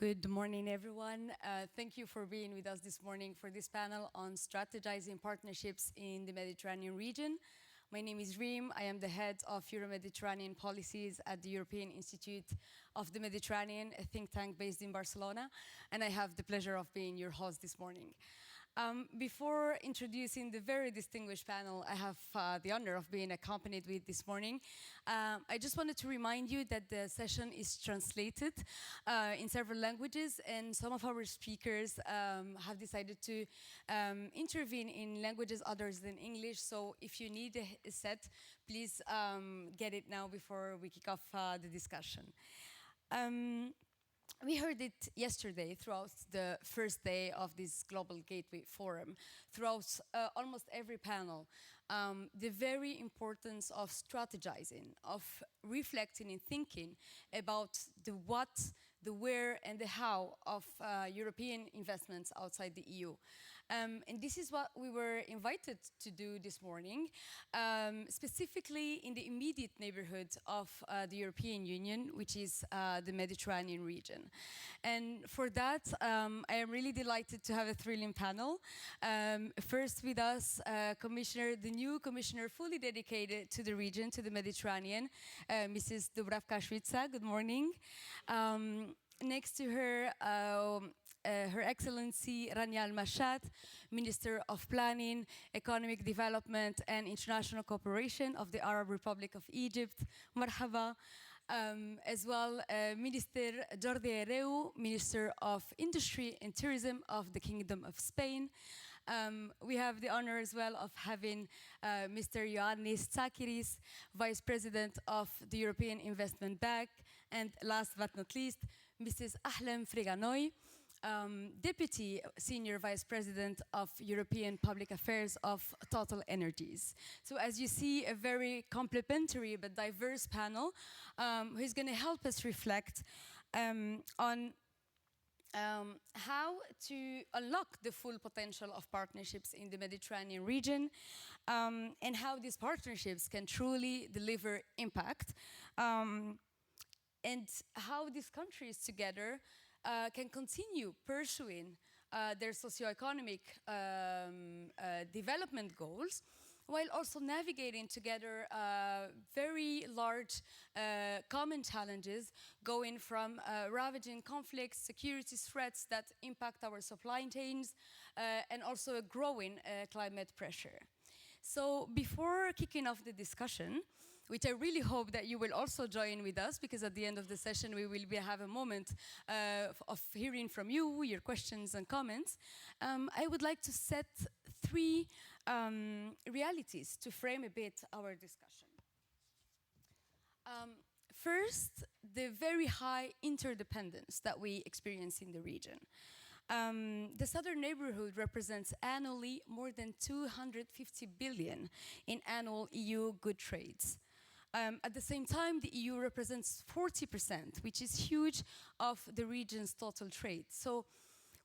Good morning, everyone. Thank you for being with us this morning for this panel on strategizing partnerships in the Mediterranean region. My name is Reem. I am the head of Euro-Mediterranean policies at the European Institute of the Mediterranean, a think tank based in Barcelona, and I have the pleasure of being your host this morning. Before introducing the very distinguished panel I have the honor of being accompanied with this morning, I just wanted to remind you that the session is translated in several languages, and some of our speakers have decided to intervene in languages other than English. So if you need a set, please get it now before we kick off the discussion. We heard it yesterday throughout the first day of this Global Gateway Forum, throughout almost every panel, the very importance of strategizing, of reflecting and thinking about the what, the where, and the how of European investments outside the EU. And this is what we were invited to do this morning, specifically in the immediate neighborhood of the European Union, which is the Mediterranean region. And for that, I am really delighted to have a thrilling panel. First with us, the new commissioner fully dedicated to the region, to the Mediterranean, Mrs. Dubravka Šuica. Good morning. Next to her, Her Excellency Rania Al-Mashat, Minister of Planning, Economic Development and International Cooperation of the Arab Republic of Egypt. Marhaba. As well, Minister Jordi Hereu, Minister of Industry and Tourism of the Kingdom of Spain. We have the honor as well of having Mr. Ioannis Tsakiris, Vice President of the European Investment Bank, and last but not least, Mrs. Ahlem Friganoi, Deputy Senior Vice President of European Public Affairs of Total Energies. So as you see, a very complementary but diverse panel who is going to help us reflect on how to unlock the full potential of partnerships in the Mediterranean region and how these partnerships can truly deliver impact and how these countries together can continue pursuing their socioeconomic development goals, while also navigating together very large common challenges, going from ravaging conflicts, security threats that impact our supply chains, and also a growing climate pressure. So before kicking off the discussion, which I really hope that you will also join with us, because at the end of the session we will have a moment of hearing from you, your questions and comments, I would like to set three realities to frame a bit our discussion. First, the very high interdependence that we experience in the region. The southern neighborhood represents annually more than 250 billion in annual EU good trades. At the same time, the EU represents 40%, which is huge, of the region's total trade. So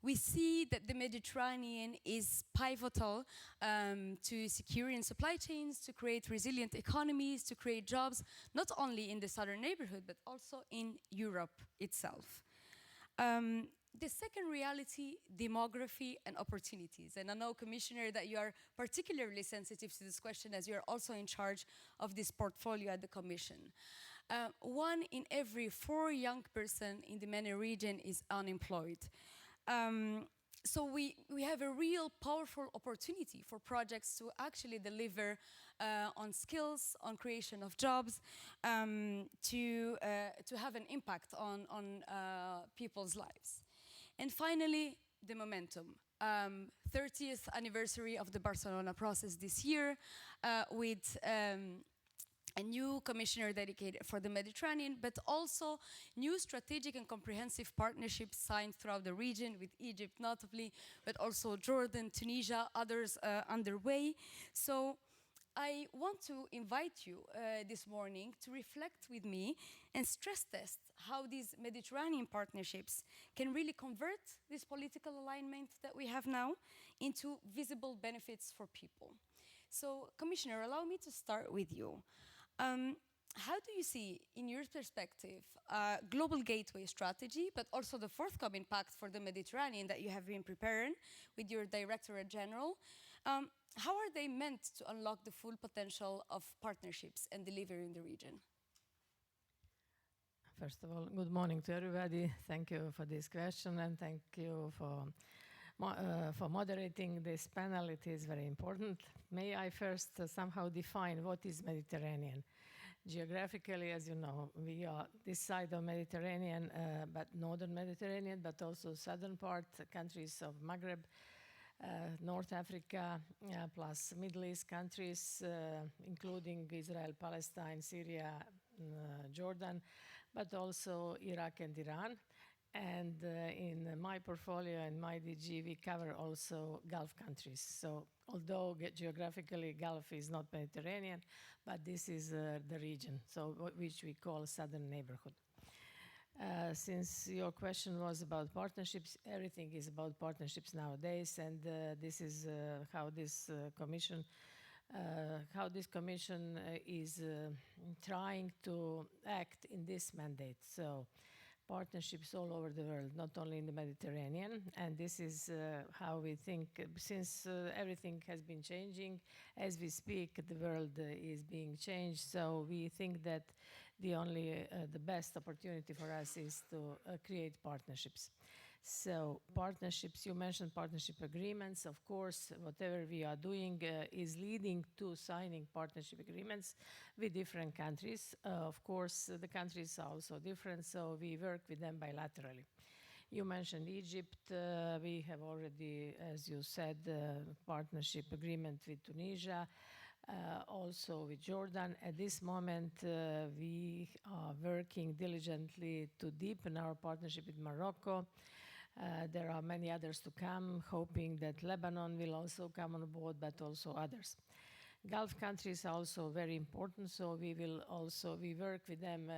we see that the Mediterranean is pivotal to securing supply chains, to create resilient economies, to create jobs, not only in the southern neighborhood, but also in Europe itself. The second reality, demography and opportunities. And I know, Commissioner, that you are particularly sensitive to this question as you are also in charge of this portfolio at the Commission. 1 in every 4 young person in the MENA region is unemployed. So we have a real powerful opportunity for projects to actually deliver on skills, on creation of jobs, to have an impact on people's lives. And finally, the momentum. 30th anniversary of the Barcelona process this year with a new commissioner dedicated for the Mediterranean, but also new strategic and comprehensive partnerships signed throughout the region with Egypt notably, but also Jordan, Tunisia, others underway. So I want to invite you this morning to reflect with me and stress test how these Mediterranean partnerships can really convert this political alignment that we have now into visible benefits for people. So, Commissioner, allow me to start with you. How do you see, in your perspective, global gateway strategy, but also the forthcoming pact for the Mediterranean that you have been preparing with your Directorate General? How are they meant to unlock the full potential of partnerships and delivery in the region? First of all, good morning to everybody. Thank you for this question and thank you for moderating this panel. It is very important. May I first somehow define what is Mediterranean? Geographically, as you know, we are this side of Mediterranean, but northern Mediterranean, but also southern part, countries of Maghreb, North Africa, plus Middle East countries, including Israel, Palestine, Syria, Jordan, but also Iraq and Iran. And in my portfolio and my DG, we cover also Gulf countries. So although geographically Gulf is not Mediterranean, but this is the region, so which we call Southern Neighborhood. Since your question was about partnerships, everything is about partnerships nowadays, and this is how this commission is trying to act in this mandate. So partnerships all over the world, not only in the Mediterranean. And this is how we think, since everything has been changing, as we speak, the world is being changed. So we think that the best opportunity for us is to create partnerships. So partnerships, you mentioned partnership agreements. Of course, whatever we are doing is leading to signing partnership agreements with different countries. Of course, the countries are also different, so we work with them bilaterally. You mentioned Egypt. We have already, as you said, partnership agreement with Tunisia, also with Jordan. At this moment, we are working diligently to deepen our partnership with Morocco. There are many others to come, hoping that Lebanon will also come on board, but also others. Gulf countries are also very important, so we work with them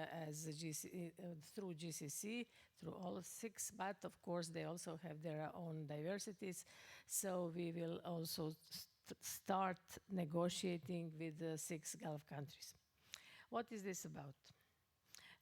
through GCC, through all 6, but of course they also have their own diversities. So we will also start negotiating with the 6 Gulf countries. What is this about?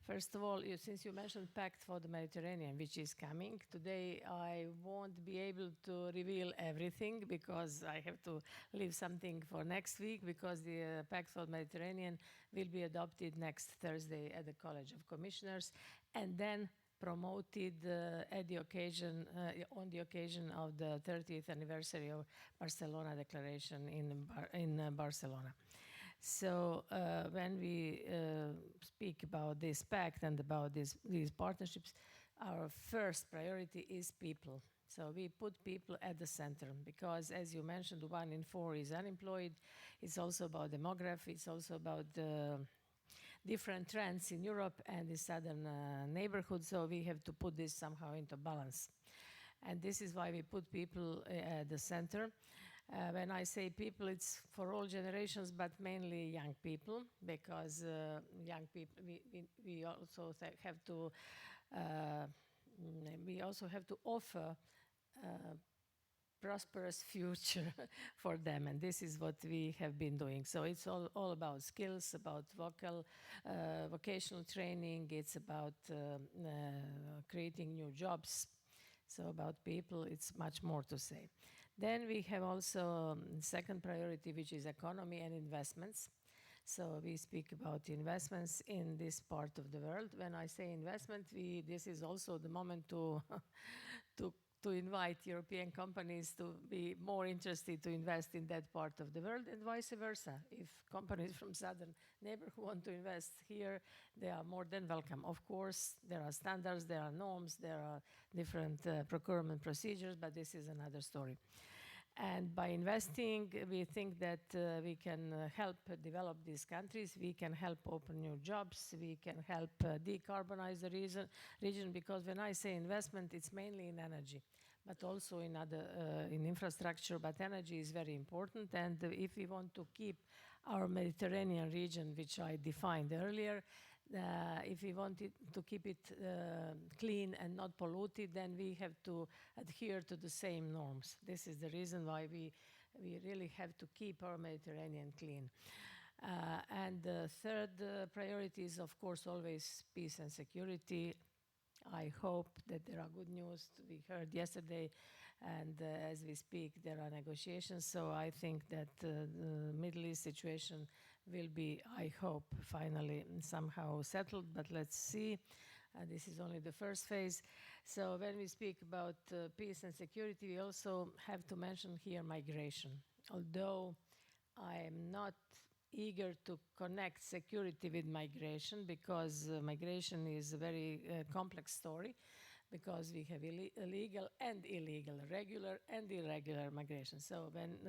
First of all, since you mentioned Pact for the Mediterranean, which is coming, today I won't be able to reveal everything because I have to leave something for next week, because the Pact for the Mediterranean will be adopted next Thursday at the College of Commissioners and then promoted on the occasion of the 30th anniversary of Barcelona Declaration in Barcelona. So when we speak about this pact and about these partnerships, our first priority is people. So we put people at the center because, as you mentioned, 1 in 4 is unemployed. It's also about demography. It's also about different trends in Europe and the southern neighborhood. So we have to put this somehow into balance. And this is why we put people at the center. When I say people, it's for all generations, but mainly young people, because young people, we also have to offer prosperous future for them, and this is what we have been doing. So it's all about skills, about vocational training. It's about creating new jobs. So about people, it's much more to say. Then we have also second priority, which is economy and investments. So we speak about investments in this part of the world. When I say investment, this is also the moment to invite European companies to be more interested to invest in that part of the world, and vice versa. If companies from southern neighborhood want to invest here, they are more than welcome. Of course, there are standards, there are norms, there are different procurement procedures, but this is another story. And by investing, we think that we can help develop these countries. We can help open new jobs. We can help decarbonize the region, because when I say investment, it's mainly in energy, but also in infrastructure. But energy is very important. And if we want to keep our Mediterranean region, which I defined earlier, if we want to keep it clean and not polluted, then we have to adhere to the same norms. This is the reason why we really have to keep our Mediterranean clean. And the third priority is, of course, always peace and security. I hope that there are good news. We heard yesterday, and as we speak, there are negotiations. So I think that the Middle East situation will be, I hope, finally somehow settled. But let's see. This is only the first phase. So when we speak about peace and security, we also have to mention here migration. Although I am not eager to connect security with migration, because migration is a very complex story, because we have illegal and illegal, regular and irregular migration. So when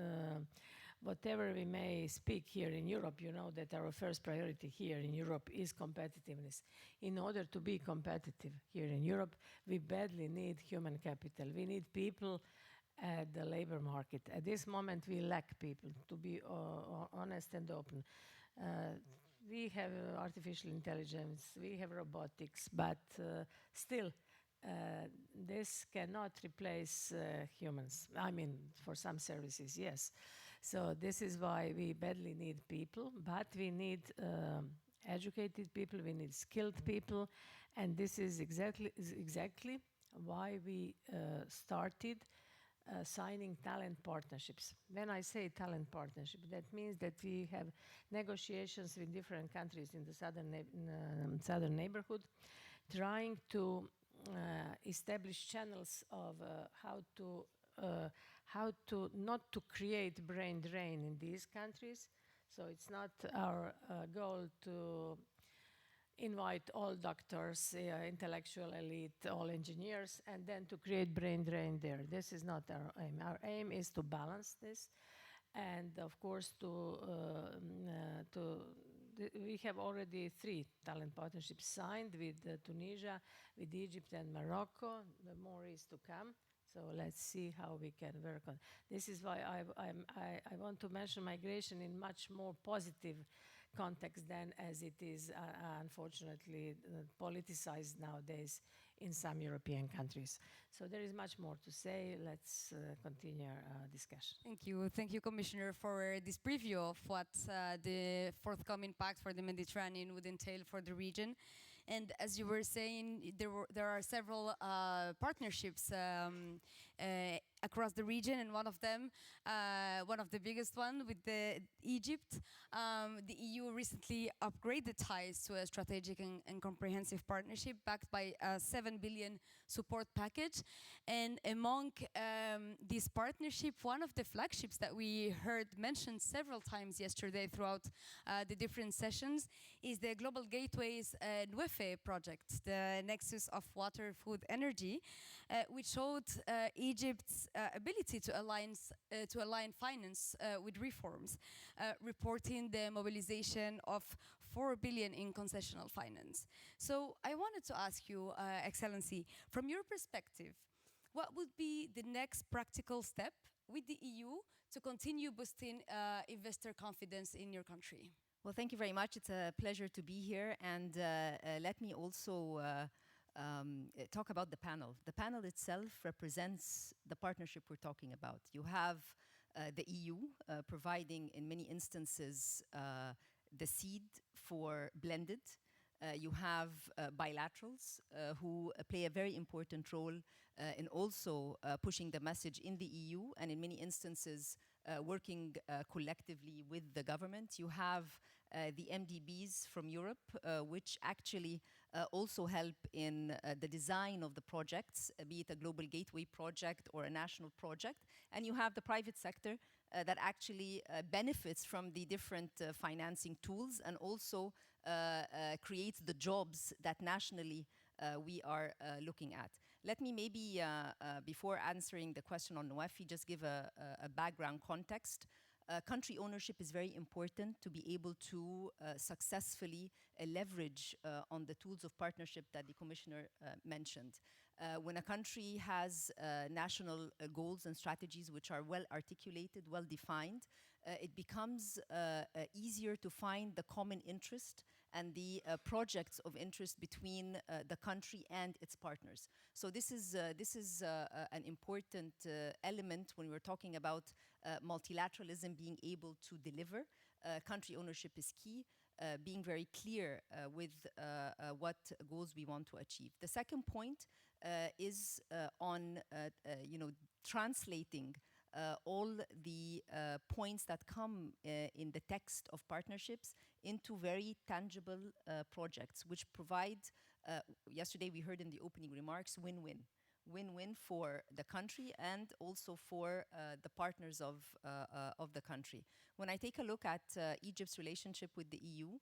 whatever we may speak here in Europe, you know that our first priority here in Europe is competitiveness. In order to be competitive here in Europe, we badly need human capital. We need people at the labor market. At this moment, we lack people, to be honest and open. We have artificial intelligence, we have robotics, but still, this cannot replace humans. I mean, for some services, yes. So this is why we badly need people, but we need educated people, we need skilled people, and this is exactly why we started signing talent partnerships. When I say talent partnership, that means that we have negotiations with different countries in the southern neighborhood, trying to establish channels of how to not to create brain drain in these countries. So it's not our goal to invite all doctors, intellectual elite, all engineers, and then to create brain drain there. This is not our aim. Our aim is to balance this, and of course we have already 3 talent partnerships signed with Tunisia, with Egypt and Morocco. The more is to come. So let's see how we can work on. This is why I want to mention migration in much more positive context than as it is unfortunately politicized nowadays in some European countries. So there is much more to say. Let's continue our discussion. Thank you. Thank you, Commissioner, for this preview of what the forthcoming pact for the Mediterranean would entail for the region. And as you were saying, there are several partnerships across the region, and one of them, one of the biggest one with Egypt. The EU recently upgraded ties to a strategic and comprehensive partnership backed by a 7 billion support package. And among this partnership, one of the flagships that we heard mentioned several times yesterday throughout the different sessions is the Global Gateways NWEFE project, the Nexus of Water, Food, Energy, which showed Egypt's ability to align finance with reforms, reporting the mobilization of 4 billion in concessional finance. So I wanted to ask you, Excellency, from your perspective, what would be the next practical step with the EU to continue boosting investor confidence in your country? Well, thank you very much. It's a pleasure to be here. And let me also talk about the panel. The panel itself represents the partnership we're talking about. You have the EU providing, in many instances, the seed for blended. You have bilaterals who play a very important role in also pushing the message in the EU, and in many instances working collectively with the government. You have the MDBs from Europe, which actually also help in the design of the projects, be it a global gateway project or a national project. And you have the private sector that actually benefits from the different financing tools and also creates the jobs that nationally we are looking at. Let me maybe, before answering the question on NWEFE, just give a background context. Country ownership is very important to be able to successfully leverage on the tools of partnership that the Commissioner mentioned. When a country has national goals and strategies which are well articulated, well defined, it becomes easier to find the common interest and the projects of interest between the country and its partners. So this is an important element when we're talking about multilateralism being able to deliver. country ownership is key. Being very clear with what goals we want to achieve. The second point is on translating all the points that come in the text of partnerships into very tangible projects, which provide, yesterday we heard in the opening remarks, win-win. Win-win for the country and also for the partners of the country. When I take a look at Egypt's relationship with the EU,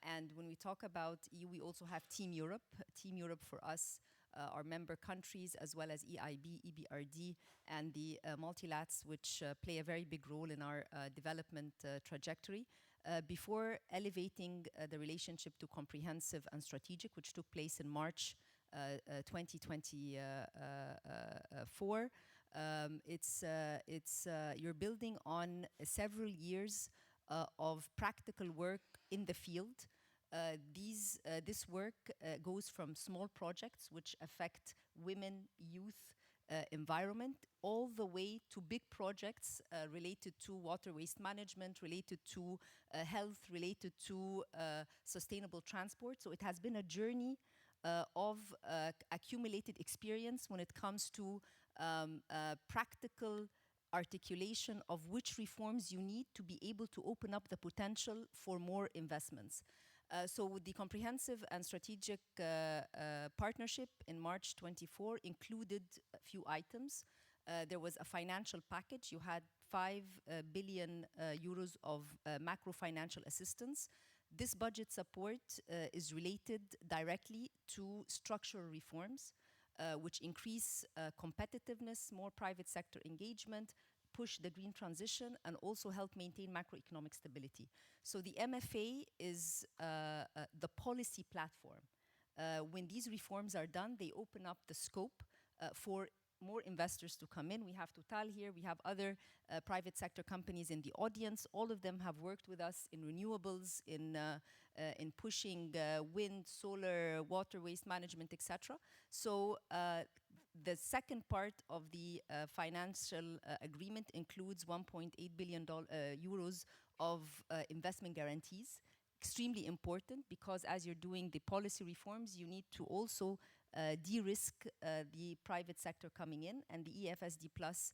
and when we talk about EU, we also have Team Europe. Team Europe for us are member countries, as well as EIB, EBRD, and the multilats, which play a very big role in our development trajectory. Before elevating the relationship to comprehensive and strategic, which took place in March 2024, you're building on several years of practical work in the field. This work goes from small projects which affect women, youth, environment, all the way to big projects related to water waste management, related to health, related to sustainable transport. So it has been a journey of accumulated experience when it comes to practical articulation of which reforms you need to be able to open up the potential for more investments. So the comprehensive and strategic partnership in March 24 included a few items. There was a financial package. You had 5 billion euros of macro financial assistance. This budget support is related directly to structural reforms, which increase competitiveness, more private sector engagement, push the green transition, and also help maintain macroeconomic stability. So the MFA is the policy platform. When these reforms are done, they open up the scope for more investors to come in. We have Total here, we have other private sector companies in the audience. All of them have worked with us in renewables, in pushing wind, solar, water waste management, etc. So the second part of the financial agreement includes 1.8 billion euros of investment guarantees. Extremely important, because as you're doing the policy reforms, you need to also de-risk the private sector coming in, and the EFSD Plus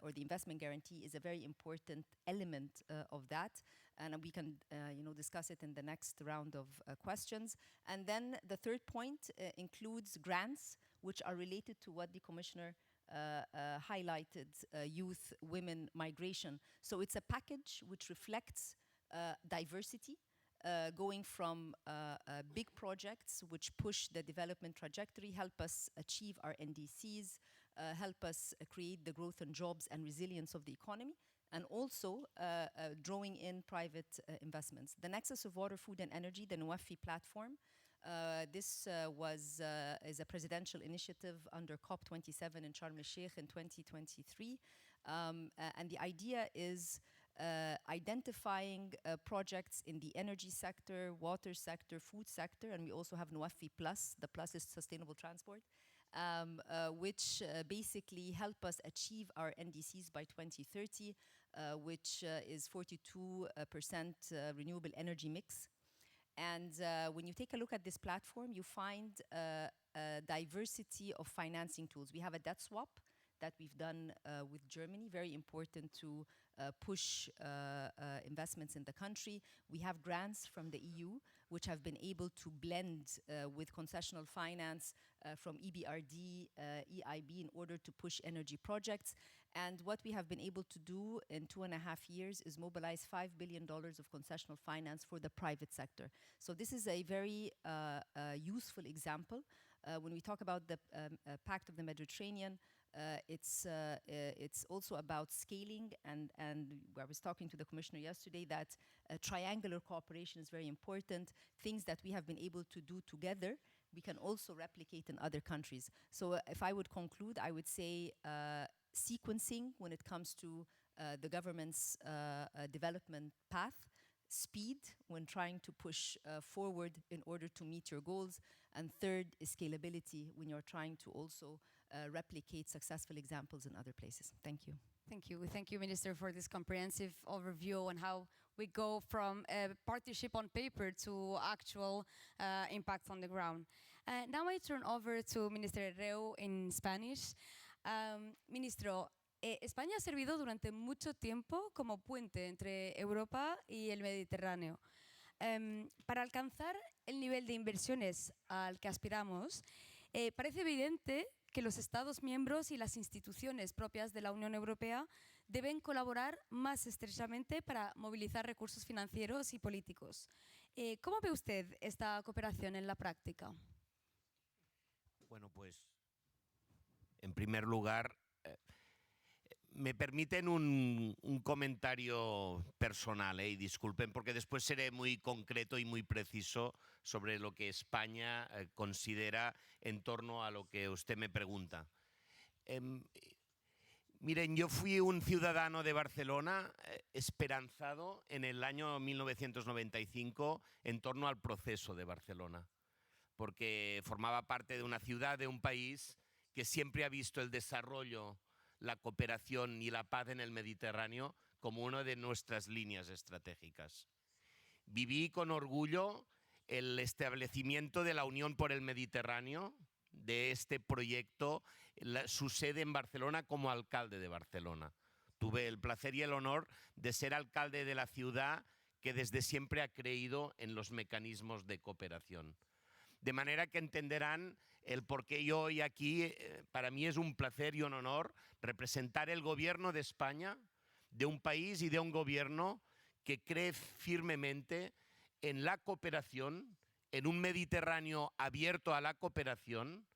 or the investment guarantee is a very important element of that, and we can discuss it in the next round of questions. And then the third point includes grants, which are related to what the Commissioner highlighted, youth, women, migration. So it's a package which reflects diversity, going from big projects which push the development trajectory, help us achieve our NDCs, help us create the growth and jobs and resilience of the economy, and also drawing in private investments. The Nexus of Water, Food and Energy, the NOAFI platform, this is a presidential initiative under COP27 in Sharm el-Sheikh in 2023. And the idea is identifying projects in the energy sector, water sector, food sector, and we also have NOAFI Plus. The Plus is sustainable transport, which basically help us achieve our NDCs by 2030, which is 42% renewable energy mix. And when you take a look at this platform, you find a diversity of financing tools. We have a debt swap that we've done with Germany, very important to push investments in the country. We have grants from the EU, which have been able to blend with concessional finance from EBRD, EIB, in order to push energy projects. And what we have been able to do in 2.5 years is mobilize $5 billion of concessional finance for the private sector. So this is a very useful example. When we talk about the Pact of the Mediterranean, it's also about scaling, and I was talking to the Commissioner yesterday that triangular cooperation is very important. Things that we have been able to do together, we can also replicate in other countries. So if I would conclude, I would say sequencing when it comes to the government's development path, speed when trying to push forward in order to meet your goals, and third is scalability when you're trying to also replicate successful examples in other places. Thank you. Thank you. We thank you, Minister, for this comprehensive overview on how we go from a partnership on paper to actual impact on the ground. Now I turn over to Minister Herreu in Spanish. Ministro, España ha servido durante mucho tiempo como puente entre Europa y el Mediterráneo. Para alcanzar el nivel de inversiones al que aspiramos, parece evidente que los Estados miembros y las instituciones propias de la Unión Europea deben colaborar más estrechamente para movilizar recursos financieros y políticos. ¿Cómo ve usted esta cooperación en la práctica? Bueno, pues, en primer lugar, me permiten un comentario personal, y disculpen, porque después seré muy concreto y muy preciso sobre lo que España considera en torno a lo que usted me pregunta. Miren, yo fui un ciudadano de Barcelona esperanzado en el año 1995 en torno al proceso de Barcelona, porque formaba parte de una ciudad, de un país que siempre ha visto el desarrollo, la cooperación y la paz en el Mediterráneo como una de nuestras líneas estratégicas. Viví con orgullo el establecimiento de la Unión por el Mediterráneo, de este proyecto, su sede en Barcelona como alcalde de Barcelona. Tuve el placer y el honor de ser alcalde de la ciudad que desde siempre ha creído en los mecanismos de cooperación. De manera que entenderán el por qué yo hoy aquí, para mí es un placer y un honor representar el gobierno de España, de un país y de un gobierno que cree firmemente en la cooperación, en un Mediterráneo abierto a la cooperación,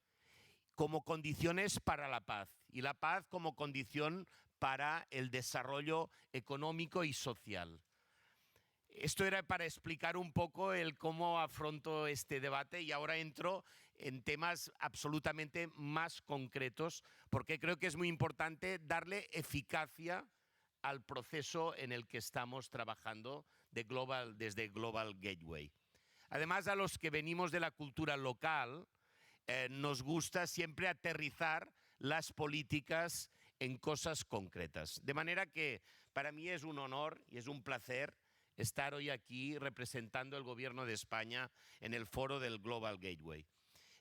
como condiciones para la paz, y la paz como condición para el desarrollo económico y social. Esto era para explicar un poco el cómo afronto este debate, y ahora entro en temas absolutamente más concretos, porque creo que es muy importante darle eficacia al proceso en el que estamos trabajando desde Global Gateway. Además, a los que venimos de la cultura local, nos gusta siempre aterrizar las políticas en cosas concretas. De manera que para mí es un honor y es un placer estar hoy aquí representando el Gobierno de España en el foro del Global Gateway.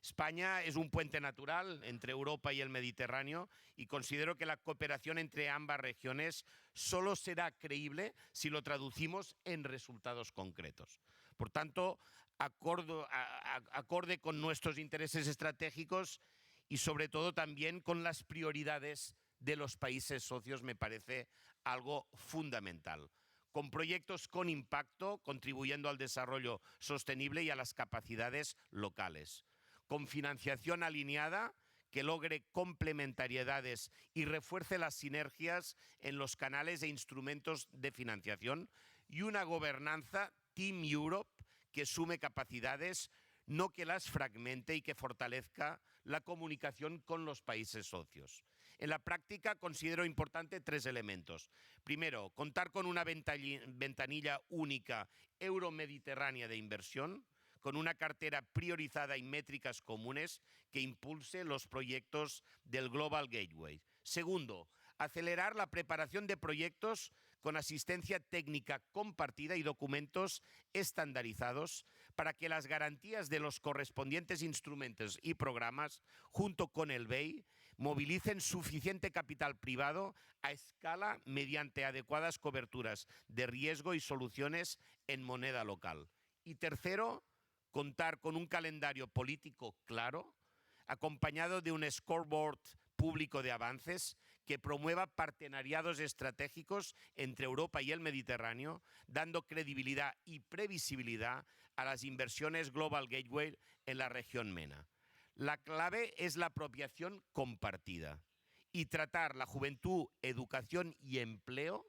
España es un puente natural entre Europa y el Mediterráneo, y considero que la cooperación entre ambas regiones solo será creíble si lo traducimos en resultados concretos. Por tanto, acorde con nuestros intereses estratégicos y sobre todo también con las prioridades de los países socios, me parece algo fundamental. Con proyectos con impacto, contribuyendo al desarrollo sostenible y a las capacidades locales. Con financiación alineada que logre complementariedades y refuerce las sinergias en los canales e instrumentos de financiación, y una gobernanza Team Europe que sume capacidades, no que las fragmente, y que fortalezca la comunicación con los países socios. En la práctica considero importante tres elementos. Primero, contar con una ventanilla única euromediterránea de inversión, con una cartera priorizada y métricas comunes que impulse los proyectos del Global Gateway. Segundo, acelerar la preparación de proyectos con asistencia técnica compartida y documentos estandarizados para que las garantías de los correspondientes instrumentos y programas, junto con el BEI, movilicen suficiente capital privado a escala mediante adecuadas coberturas de riesgo y soluciones en moneda local. Y tercero, contar con un calendario político claro, acompañado de un scoreboard público de avances que promueva partenariados estratégicos entre Europa y el Mediterráneo, dando credibilidad y previsibilidad a las inversiones Global Gateway en la región MENA. La clave es la apropiación compartida y tratar la juventud, educación y empleo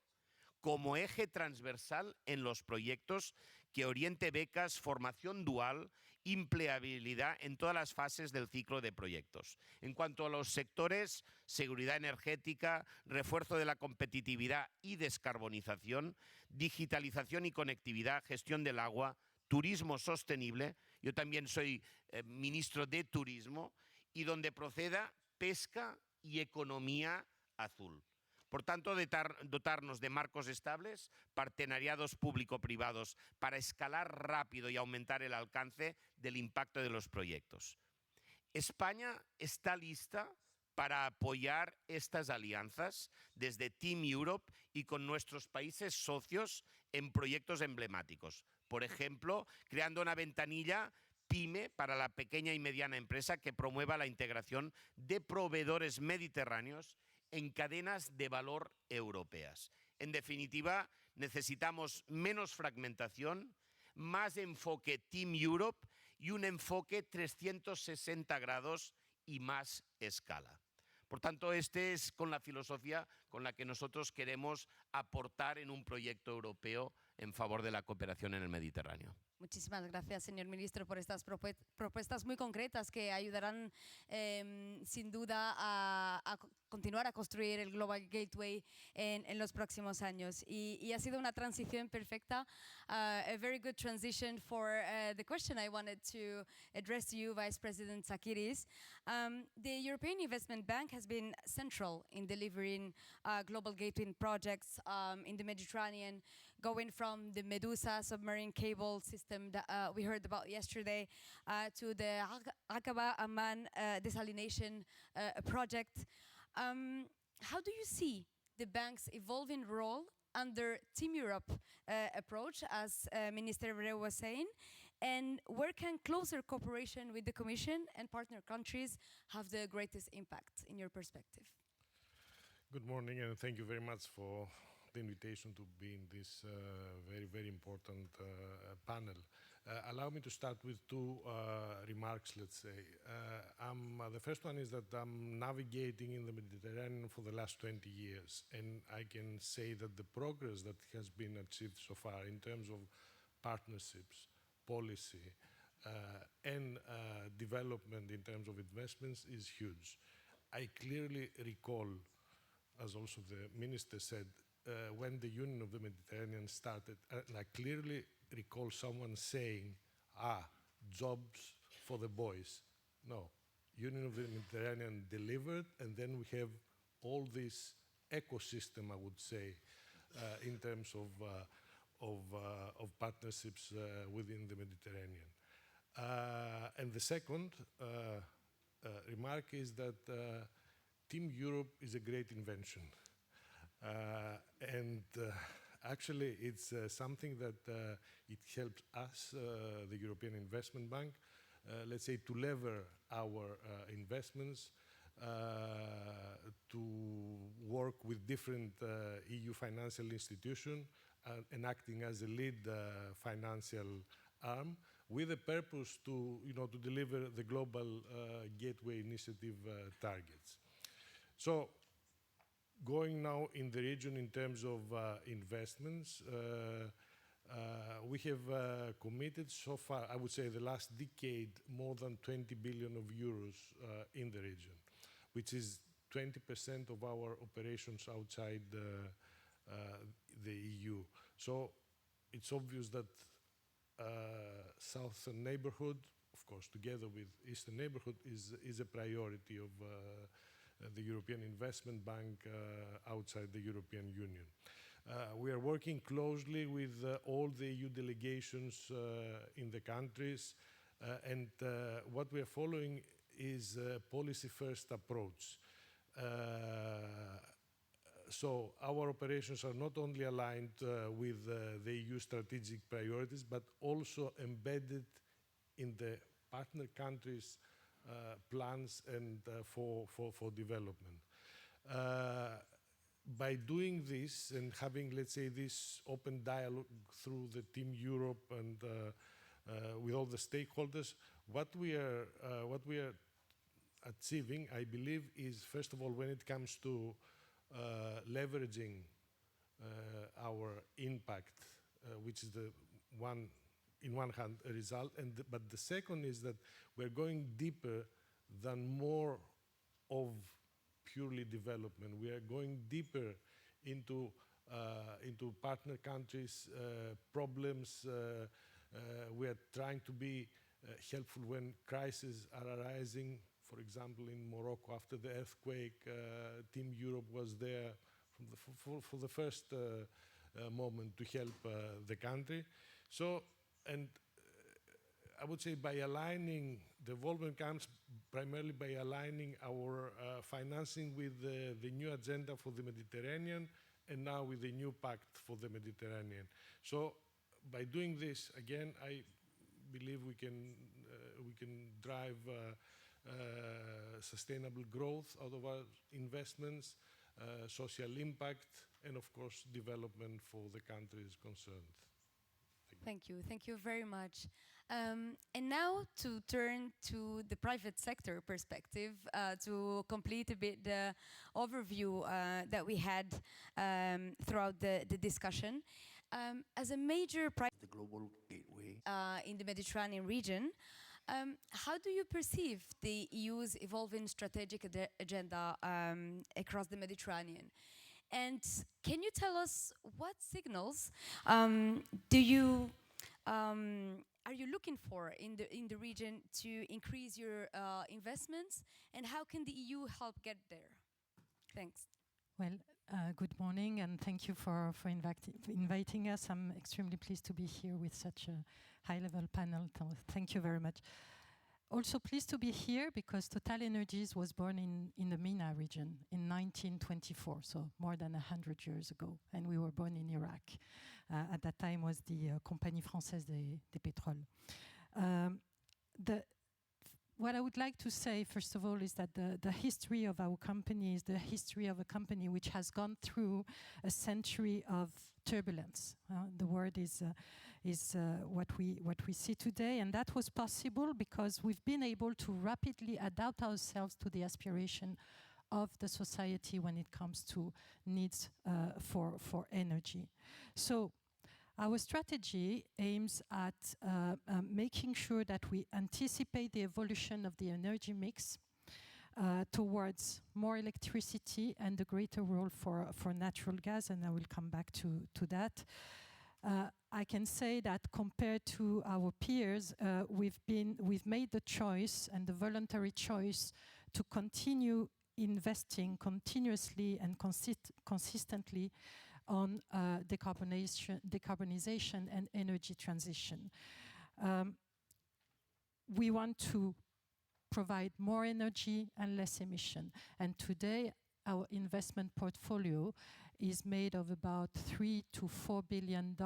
como eje transversal en los proyectos, que oriente becas, formación dual, empleabilidad en todas las fases del ciclo de proyectos. En cuanto a los sectores, seguridad energética, refuerzo de la competitividad y descarbonización, digitalización y conectividad, gestión del agua, turismo sostenible. Yo también soy ministro de Turismo, y donde proceda, pesca y economía azul. Por tanto, dotarnos de marcos estables, partenariados público-privados para escalar rápido y aumentar el alcance del impacto de los proyectos. España está lista para apoyar estas alianzas desde Team Europe y con nuestros países socios en proyectos emblemáticos. Por ejemplo, creando una ventanilla PYME para la pequeña y mediana empresa que promueva la integración de proveedores mediterráneos en cadenas de valor europeas. En definitiva, necesitamos menos fragmentación, más enfoque Team Europe y un enfoque 360 grados y más escala. Por tanto, este es con la filosofía con la que nosotros queremos aportar en un proyecto europeo en favor de la cooperación en el Mediterráneo. Muchísimas gracias, señor ministro, por estas propuestas muy concretas que ayudarán sin duda a continuar a construir el Global Gateway en los próximos años. Y ha sido una transición perfecta, a very good transition for the question I wanted to address to you, Vice President Tsakiris. The European Investment Bank has been central in delivering Global Gateway projects in the Mediterranean, going from the Medusa submarine cable system that we heard about yesterday to the Aqaba Amman desalination project. How do you see the bank's evolving role under Team Europe approach, as Minister Ebreu was saying? And where can closer cooperation with the Commission and partner countries have the greatest impact in your perspective? Good morning, and thank you very much for the invitation to be in this very, very important panel. Allow me to start with two remarks, let's say. The first one is that I'm navigating in the Mediterranean for the last 20 years, and I can say that the progress that has been achieved so far in terms of partnerships, policy, and development in terms of investments is huge. I clearly recall, as also the minister said, when the Union of the Mediterranean started, and I clearly recall someone saying, jobs for the boys. No, Union of the Mediterranean delivered, and then we have all this ecosystem, I would say, in terms of partnerships within the Mediterranean. And the second remark is that Team Europe is a great invention. Actually, it's something that it helps us, the European Investment Bank, let's say, to lever our investments, to work with different EU financial institutions, and acting as a lead financial arm, with a purpose to, to deliver the Global Gateway Initiative targets. So, going now in the region in terms of investments, we have committed so far, I would say the last decade, more than 20 billion of euros in the region, which is 20% of our operations outside the EU. So it's obvious that southern neighborhood, of course, together with eastern neighborhood, is a priority of the European Investment Bank outside the European Union. We are working closely with all the EU delegations in the countries, and what we are following is a policy-first approach. So our operations are not only aligned with the EU strategic priorities, but also embedded in the partner countries' plans and for development. By doing this and having, let's say, this open dialogue through the Team Europe and with all the stakeholders, what we are achieving, I believe, is first of all, when it comes to leveraging our impact, which is the one, in one hand, a result, but the second is that we're going deeper than more of purely development. We are going deeper into partner countries' problems. We are trying to be helpful when crises are arising. For example, in Morocco, after the earthquake, Team Europe was there for the first moment to help the country. So, and I would say by aligning, the development comes primarily by aligning our financing with the new agenda for the Mediterranean, and now with the new pact for the Mediterranean. So by doing this, again, I believe we can drive sustainable growth out of our investments, social impact, and of course, development for the countries concerned. Thank you. Thank you very much. And now to turn to the private sector perspective, to complete a bit the overview that we had throughout the discussion. As a major the global gateway in the Mediterranean region, how do you perceive the EU's evolving strategic agenda across the Mediterranean? And can you tell us what signals are you looking for in the region to increase your investments, and how can the EU help get there? Thanks. Well, good morning, and thank you for inviting us. I'm extremely pleased to be here with such a high-level panel. Thank you very much. Also pleased to be here because TotalEnergies was born in the MENA region in 1924, so more than 100 years ago, and we were born in Iraq. At that time was the Compagnie Française des Pétroles. What I would like to say, first of all, is that the history of our company is the history of a company which has gone through a century of turbulence. The word is what we see today, and that was possible because we've been able to rapidly adapt ourselves to the aspiration of the society when it comes to needs for energy. So our strategy aims at making sure that we anticipate the evolution of the energy mix towards more electricity and a greater role for natural gas, and I will come back to that. I can say that compared to our peers, we've made the choice and the voluntary choice to continue investing continuously and consistently on decarbonization and energy transition. We want to provide more energy and less emission. And today, our investment portfolio is made of about $3 to $4 billion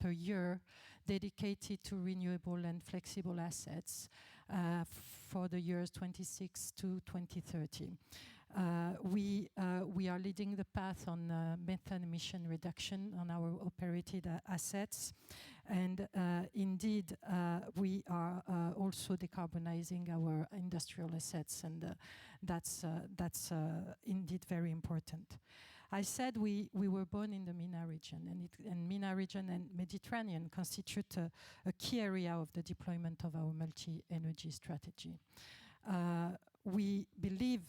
per year dedicated to renewable and flexible assets for the years 26 to 2030. We are leading the path on methane emission reduction on our operated assets, and indeed we are also decarbonizing our industrial assets, and that's indeed very important. I said we were born in the MENA region, and MENA region and Mediterranean constitute a key area of the deployment of our multi-energy strategy. We believe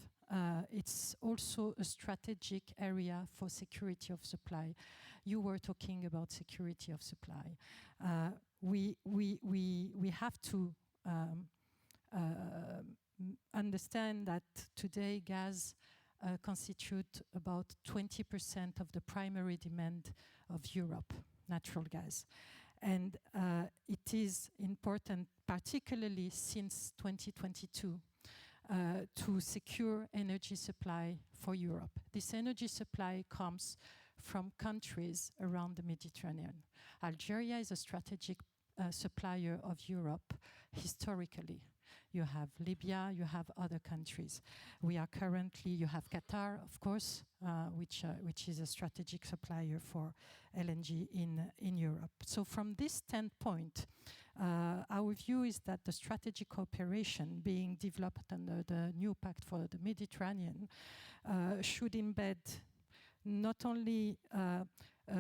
it's also a strategic area for security of supply. You were talking about security of supply. We have to understand that today gas constitute about 20% of the primary demand of Europe, natural gas. And it is important, particularly since 2022, to secure energy supply for Europe. This energy supply comes from countries around the Mediterranean. Algeria is a strategic supplier of Europe historically. You have Libya, you have other countries. You have Qatar, of course, which is a strategic supplier for LNG in Europe. So from this standpoint, our view is that the strategic cooperation being developed under the new pact for the Mediterranean should embed not only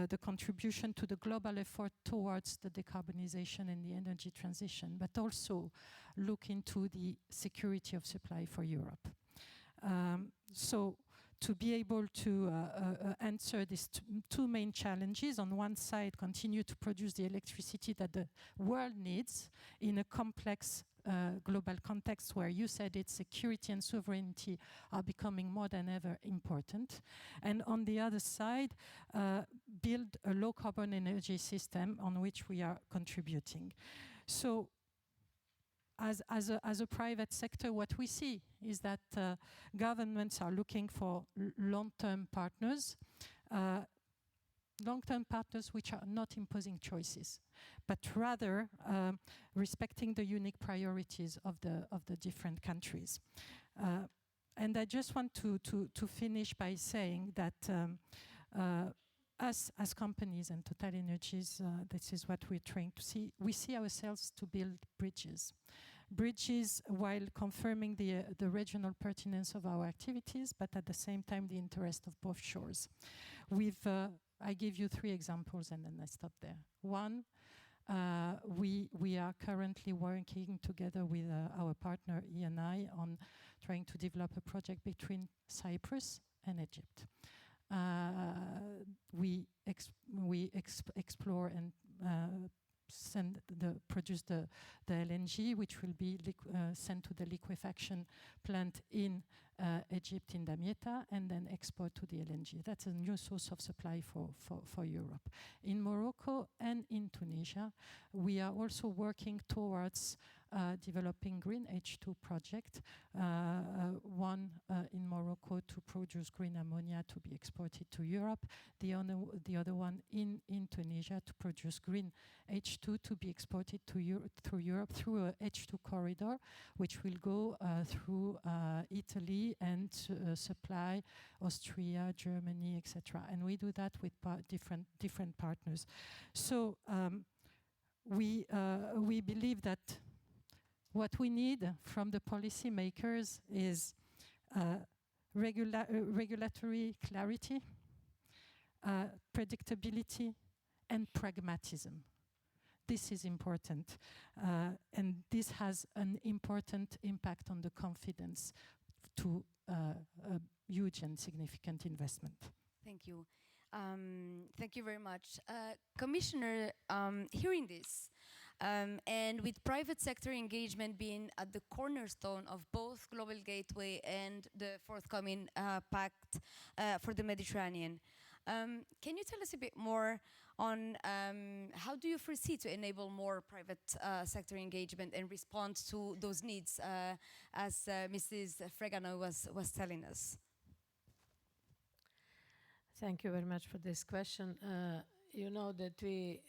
the contribution to the global effort towards the decarbonization and the energy transition, but also look into the security of supply for Europe. So to be able to answer these two main challenges, on one side, continue to produce the electricity that the world needs in a complex global context where you said it, security and sovereignty are becoming more than ever important. And on the other side, build a low carbon energy system on which we are contributing. So as a private sector, what we see is that governments are looking for long-term partners, which are not imposing choices, but rather respecting the unique priorities of the different countries. And I just want to finish by saying that us as companies and TotalEnergies, this is what we're trying to see. We see ourselves to build bridges. Bridges while confirming the regional pertinence of our activities, but at the same time the interest of both shores. I give you 3 examples and then I stop there. One, we are currently working together with our partner ENI on trying to develop a project between Cyprus and Egypt. We explore and produce the LNG, which will be sent to the liquefaction plant in Egypt, in Damietta, and then export to the LNG. That's a new source of supply for Europe. In Morocco and in Tunisia, we are also working towards developing green H2 project, one in Morocco to produce green ammonia to be exported to Europe, the other one in Tunisia to produce green H2 to be exported to through Europe through a H2 corridor, which will go through Italy and supply Austria, Germany, etc. And we do that with different partners. So we believe that what we need from the policymakers is regulatory clarity, predictability, and pragmatism. This is important, and this has an important impact on the confidence to a huge and significant investment. Thank you. Thank you very much. Commissioner, hearing this, and with private sector engagement being at the cornerstone of both Global Gateway and the forthcoming Pact for the Mediterranean, can you tell us a bit more on how do you foresee to enable more private sector engagement and respond to those needs, as Mrs. Fregano was telling us? Thank you very much for this question. You know that we,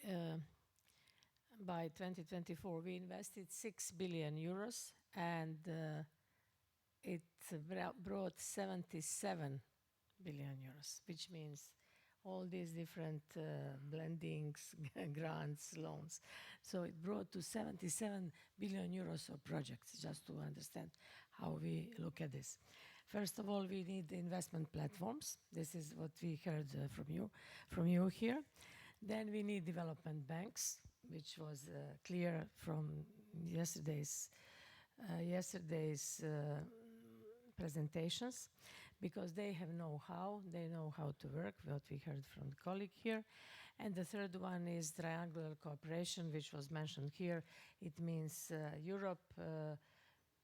by 2024, we invested 6 billion euros and it brought 77 billion euros, which means all these different blendings, grants, loans. So it brought to 77 billion euros of projects, just to understand how we look at this. First of all, we need investment platforms. This is what we heard from you here. Then we need development banks, which was clear from yesterday's presentations, because they have know-how, they know how to work, what we heard from the colleague here. And the third one is triangular cooperation, which was mentioned here. It means Europe,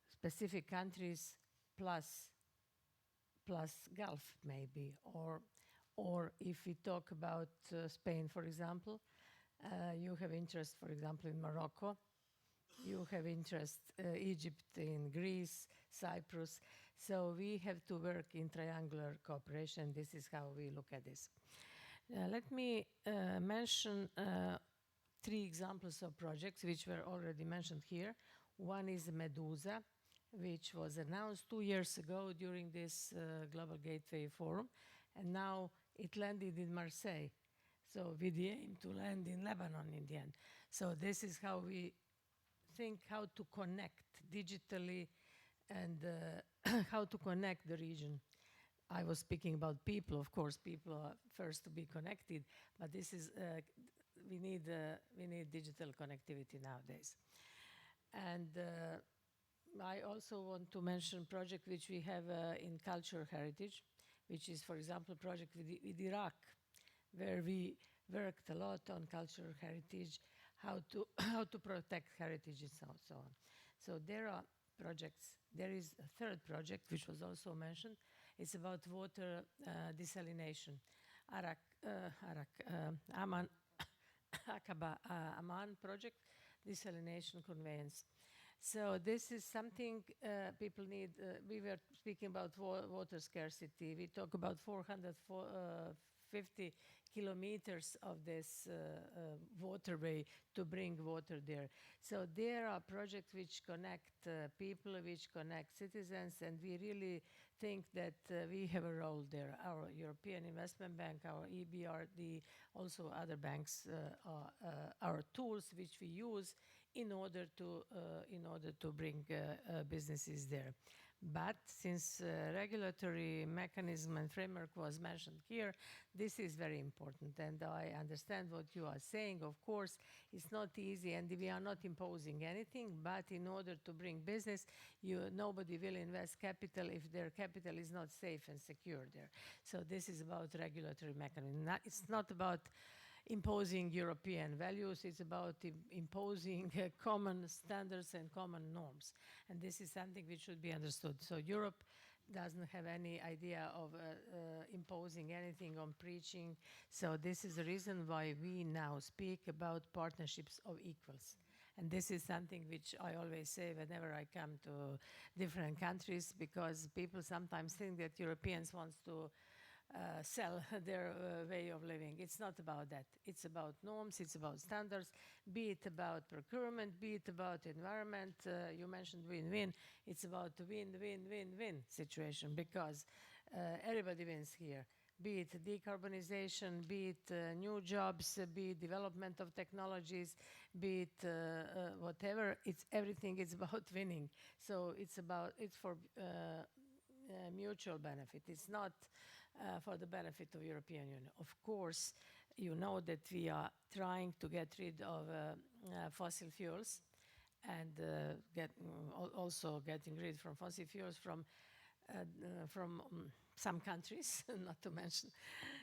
specific countries, plus Gulf maybe, or if we talk about Spain, for example, you have interest, for example, in Morocco, you have interest Egypt, in Greece, Cyprus. So we have to work in triangular cooperation. This is how we look at this. Let me mention 3 examples of projects which were already mentioned here. One is Medusa, which was announced 2 years ago during this Global Gateway Forum, and now it landed in Marseille. So with the aim to land in Lebanon in the end. So this is how we think how to connect digitally and how to connect the region. I was speaking about people, of course, people are first to be connected, but this is, we need digital connectivity nowadays. And I also want to mention project which we have in cultural heritage, which is, for example, a project with Iraq, where we worked a lot on cultural heritage, how to protect heritage and so on. So there are projects. There is a third project, which was also mentioned. It's about water desalination. Aman, Aqaba Aman project, desalination conveyance. So this is something people need. We were speaking about water scarcity. We talk about 450 kilometers of this waterway to bring water there. So there are projects which connect people, which connect citizens, and we really think that we have a role there. Our European Investment Bank, our EBRD, also other banks are tools which we use in order to bring businesses there. But since regulatory mechanism and framework was mentioned here, this is very important. And I understand what you are saying. Of course, it's not easy, and we are not imposing anything. But in order to bring business, nobody will invest capital if their capital is not safe and secure there. So this is about regulatory mechanism. It's not about imposing European values. It's about imposing common standards and common norms. And this is something which should be understood. So Europe doesn't have any idea of imposing anything on preaching. So this is the reason why we now speak about partnerships of equals. And this is something which I always say whenever I come to different countries, because people sometimes think that Europeans want to sell their way of living. It's not about that. It's about norms, it's about standards, be it about procurement, be it about environment. You mentioned win-win. It's about win-win-win-win situation, because everybody wins here. Be it decarbonization, be it new jobs, be it development of technologies, be it whatever. It's everything. It's about winning. So it's for mutual benefit. It's not for the benefit of European Union. Of course, you know that we are trying to get rid of fossil fuels, and also getting rid from fossil fuels from some countries, not to mention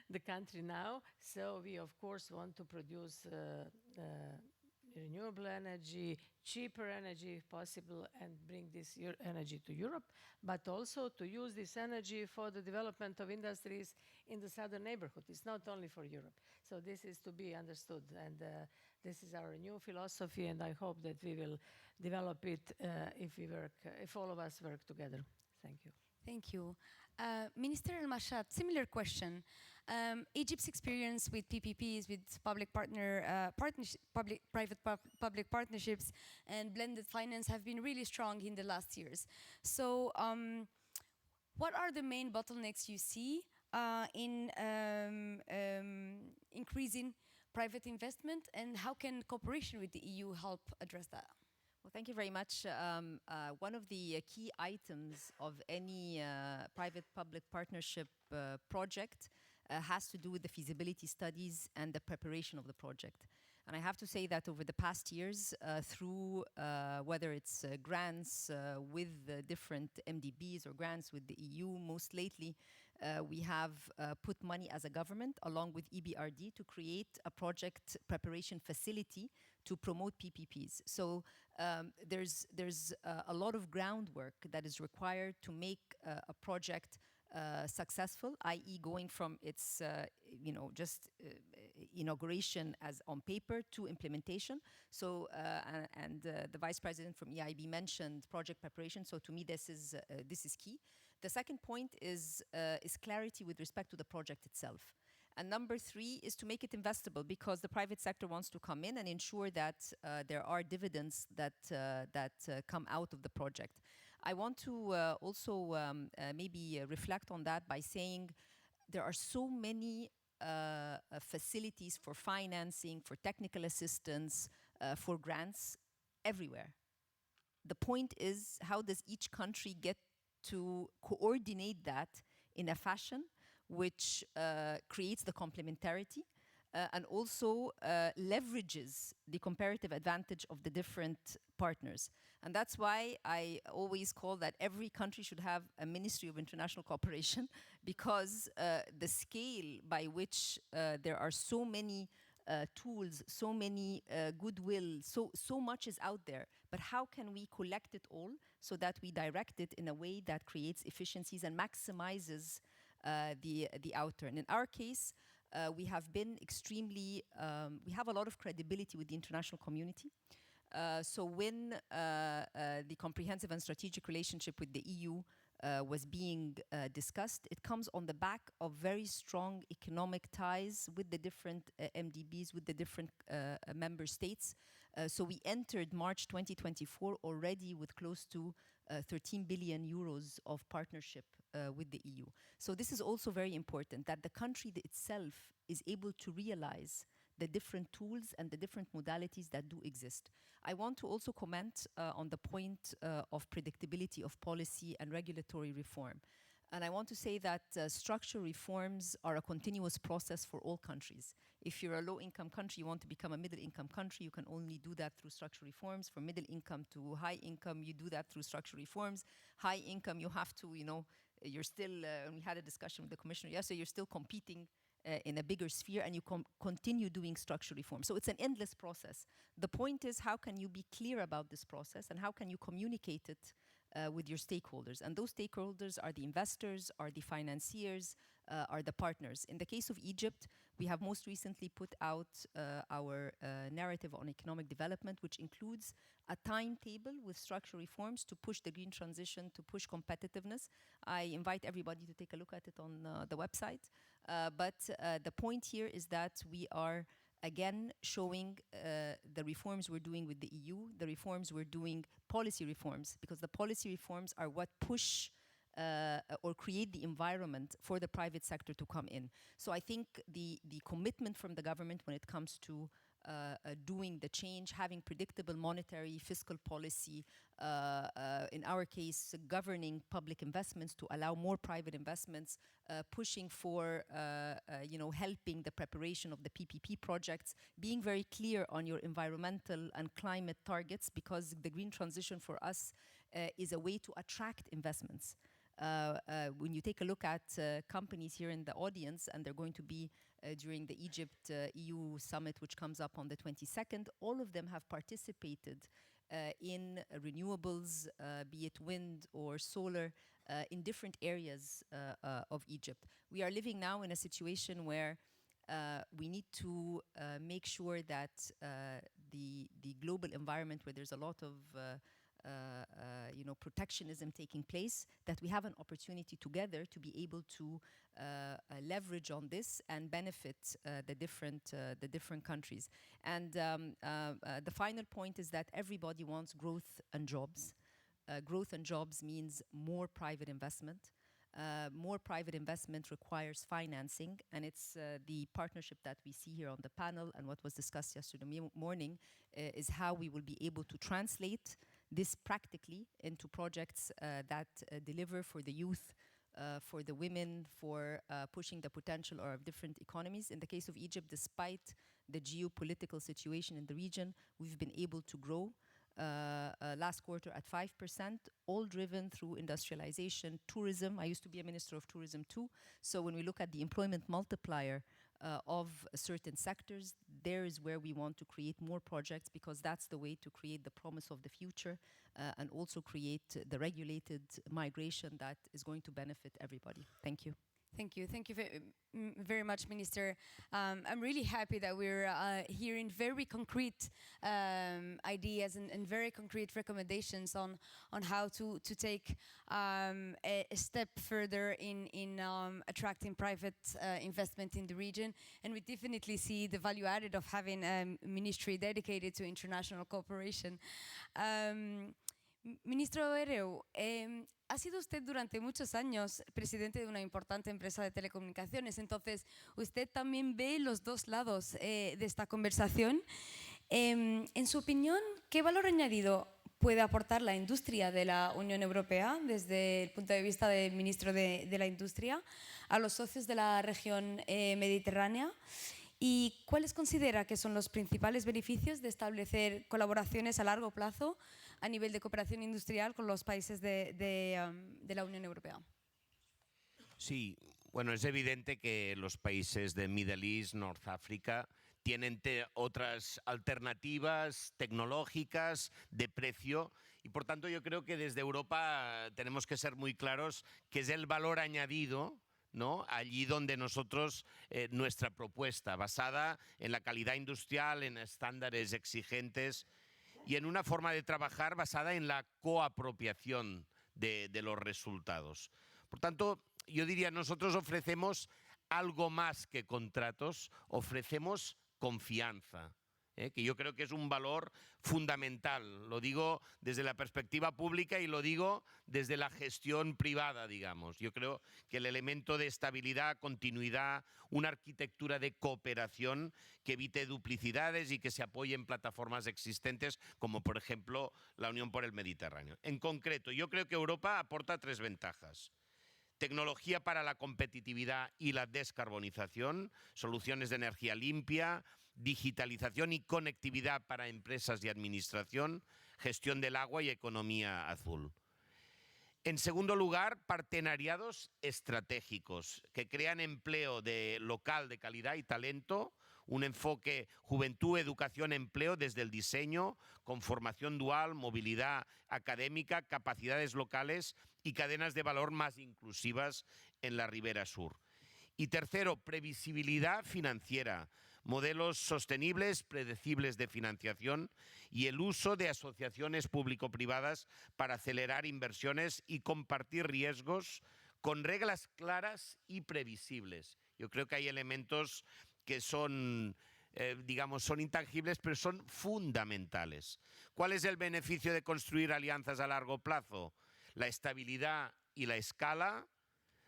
the country now. So we, of course, want to produce renewable energy, cheaper energy if possible, and bring this energy to Europe, but also to use this energy for the development of industries in the southern neighborhood. It's not only for Europe. So this is to be understood, and this is our new philosophy, and I hope that we will develop it if all of us work together. Thank you. Thank you. Minister El-Mashad, similar question. Egypt's experience with PPPs, with public partnerships, and blended finance have been really strong in the last years. So, what are the main bottlenecks you see in increasing private investment, and how can cooperation with the EU help address that? Well, thank you very much. One of the key items of any private-public partnership project has to do with the feasibility studies and the preparation of the project. And I have to say that over the past years, through whether it's grants with different MDBs or grants with the EU, most lately, we have put money as a government along with EBRD to create a project preparation facility to promote PPPs. So there's a lot of groundwork that is required to make a project successful, i.e. going from its just inauguration as on paper to implementation. So and the Vice President from EIB mentioned project preparation. So to me, this is key. The second point is clarity with respect to the project itself. And number three is to make it investable, because the private sector wants to come in and ensure that there are dividends that come out of the project. I want to also maybe reflect on that by saying there are so many facilities for financing, for technical assistance, for grants everywhere. The point is, how does each country get to coordinate that in a fashion which creates the complementarity and also leverages the comparative advantage of the different partners. And that's why I always call that every country should have a Ministry of International Cooperation, because the scale by which there are so many tools, so many goodwill, so much is out there. but how can we collect it all so that we direct it in a way that creates efficiencies and maximizes the outturn. In our case, we have been extremely, we have a lot of credibility with the international community. So when the comprehensive and strategic relationship with the EU was being discussed, it comes on the back of very strong economic ties with the different MDBs, with the different member states. So we entered March 2024 already with close to 13 billion euros of partnership with the EU. So this is also very important, that the country itself is able to realize the different tools and the different modalities that do exist. I want to also comment on the point of predictability of policy and regulatory reform. And I want to say that structural reforms are a continuous process for all countries. If you're a low-income country, you want to become a middle-income country, you can only do that through structural reforms. From middle income to high income, you do that through structural reforms. High income, you have to, you're still, we had a discussion with the commissioner yesterday, you're still competing in a bigger sphere, and you continue doing structural reform. So it's an endless process. The point is, how can you be clear about this process, and how can you communicate it with your stakeholders? And those stakeholders are the investors, are the financiers, are the partners. In the case of Egypt, we have most recently put out our narrative on economic development, which includes a timetable with structural reforms to push the green transition, to push competitiveness. I invite everybody to take a look at it on the website. But the point here is that we are again showing the reforms we're doing with the EU, the reforms we're doing, policy reforms, because the policy reforms are what push or create the environment for the private sector to come in. So I think the commitment from the government when it comes to doing the change, having predictable monetary, fiscal policy, in our case, governing public investments to allow more private investments, pushing for, helping the preparation of the PPP projects, being very clear on your environmental and climate targets, because the green transition for us is a way to attract investments. When you take a look at companies here in the audience, and they're going to be during the Egypt EU summit, which comes up on the 22nd, all of them have participated in renewables, be it wind or solar, in different areas of Egypt. We are living now in a situation where we need to make sure that the global environment, where there's a lot of protectionism taking place, that we have an opportunity together to be able to leverage on this and benefit the different countries. And the final point is that everybody wants growth and jobs. Growth and jobs means more private investment. More private investment requires financing, and it's the partnership that we see here on the panel and what was discussed yesterday morning is how we will be able to translate this practically into projects that deliver for the youth, for the women, for pushing the potential of different economies. In the case of Egypt, despite the geopolitical situation in the region, we've been able to grow last quarter at 5%, all driven through industrialization, tourism. I used to be a minister of tourism too. So when we look at the employment multiplier of certain sectors, there is where we want to create more projects, because that's the way to create the promise of the future and also create the regulated migration that is going to benefit everybody. Thank you. Thank you. Thank you very much, Minister. I'm really happy that we're hearing very concrete ideas and very concrete recommendations on how to take a step further in attracting private investment in the region. And we definitely see the value added of having a ministry dedicated to international cooperation. Ministro Ereu, ha sido usted durante muchos años presidente de una importante empresa de telecomunicaciones, entonces usted también ve los dos lados de esta conversación. En su opinión, ¿qué valor añadido puede aportar la industria de la Unión Europea desde el punto de vista del ministro de la Industria a los socios de la región mediterránea? ¿Y cuáles considera que son los principales beneficios de establecer colaboraciones a largo plazo a nivel de cooperación industrial con los países de la Unión Europea? Sí, bueno, es evidente que los países de Middle East, North Africa, tienen otras alternativas tecnológicas de precio y por tanto yo creo que desde Europa tenemos que ser muy claros que es el valor añadido, ¿no? Allí donde nosotros, nuestra propuesta, basada en la calidad industrial, en estándares exigentes y en una forma de trabajar basada en la coapropiación de los resultados. Por tanto, yo diría, nosotros ofrecemos algo más que contratos, ofrecemos confianza, que yo creo que es un valor fundamental. Lo digo desde la perspectiva pública y lo digo desde la gestión privada, digamos. Yo creo que el elemento de estabilidad, continuidad, una arquitectura de cooperación que evite duplicidades y que se apoye en plataformas existentes, como por ejemplo la Unión por el Mediterráneo. En concreto, yo creo que Europa aporta 3 ventajas. Tecnología para la competitividad y la descarbonización, soluciones de energía limpia, digitalización y conectividad para empresas y administración, gestión del agua y economía azul. En segundo lugar, partenariados estratégicos que crean empleo local de calidad y talento, un enfoque juventud, educación, empleo desde el diseño, con formación dual, movilidad académica, capacidades locales y cadenas de valor más inclusivas en la Ribera Sur. Y tercero, previsibilidad financiera, modelos sostenibles, predecibles de financiación y el uso de asociaciones público-privadas para acelerar inversiones y compartir riesgos con reglas claras y previsibles. Yo creo que hay elementos que son, son intangibles, pero son fundamentales. ¿Cuál es el beneficio de construir alianzas a largo plazo? La estabilidad y la escala,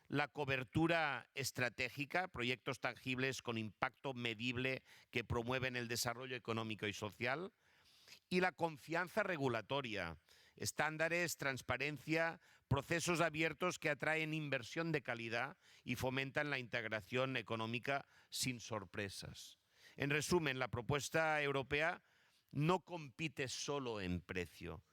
la cobertura estratégica, proyectos tangibles con impacto medible que promueven el desarrollo económico y social, y la confianza regulatoria, estándares, transparencia, procesos abiertos que atraen inversión de calidad y fomentan la integración económica sin sorpresas. En resumen, la propuesta europea no compite solo en precio,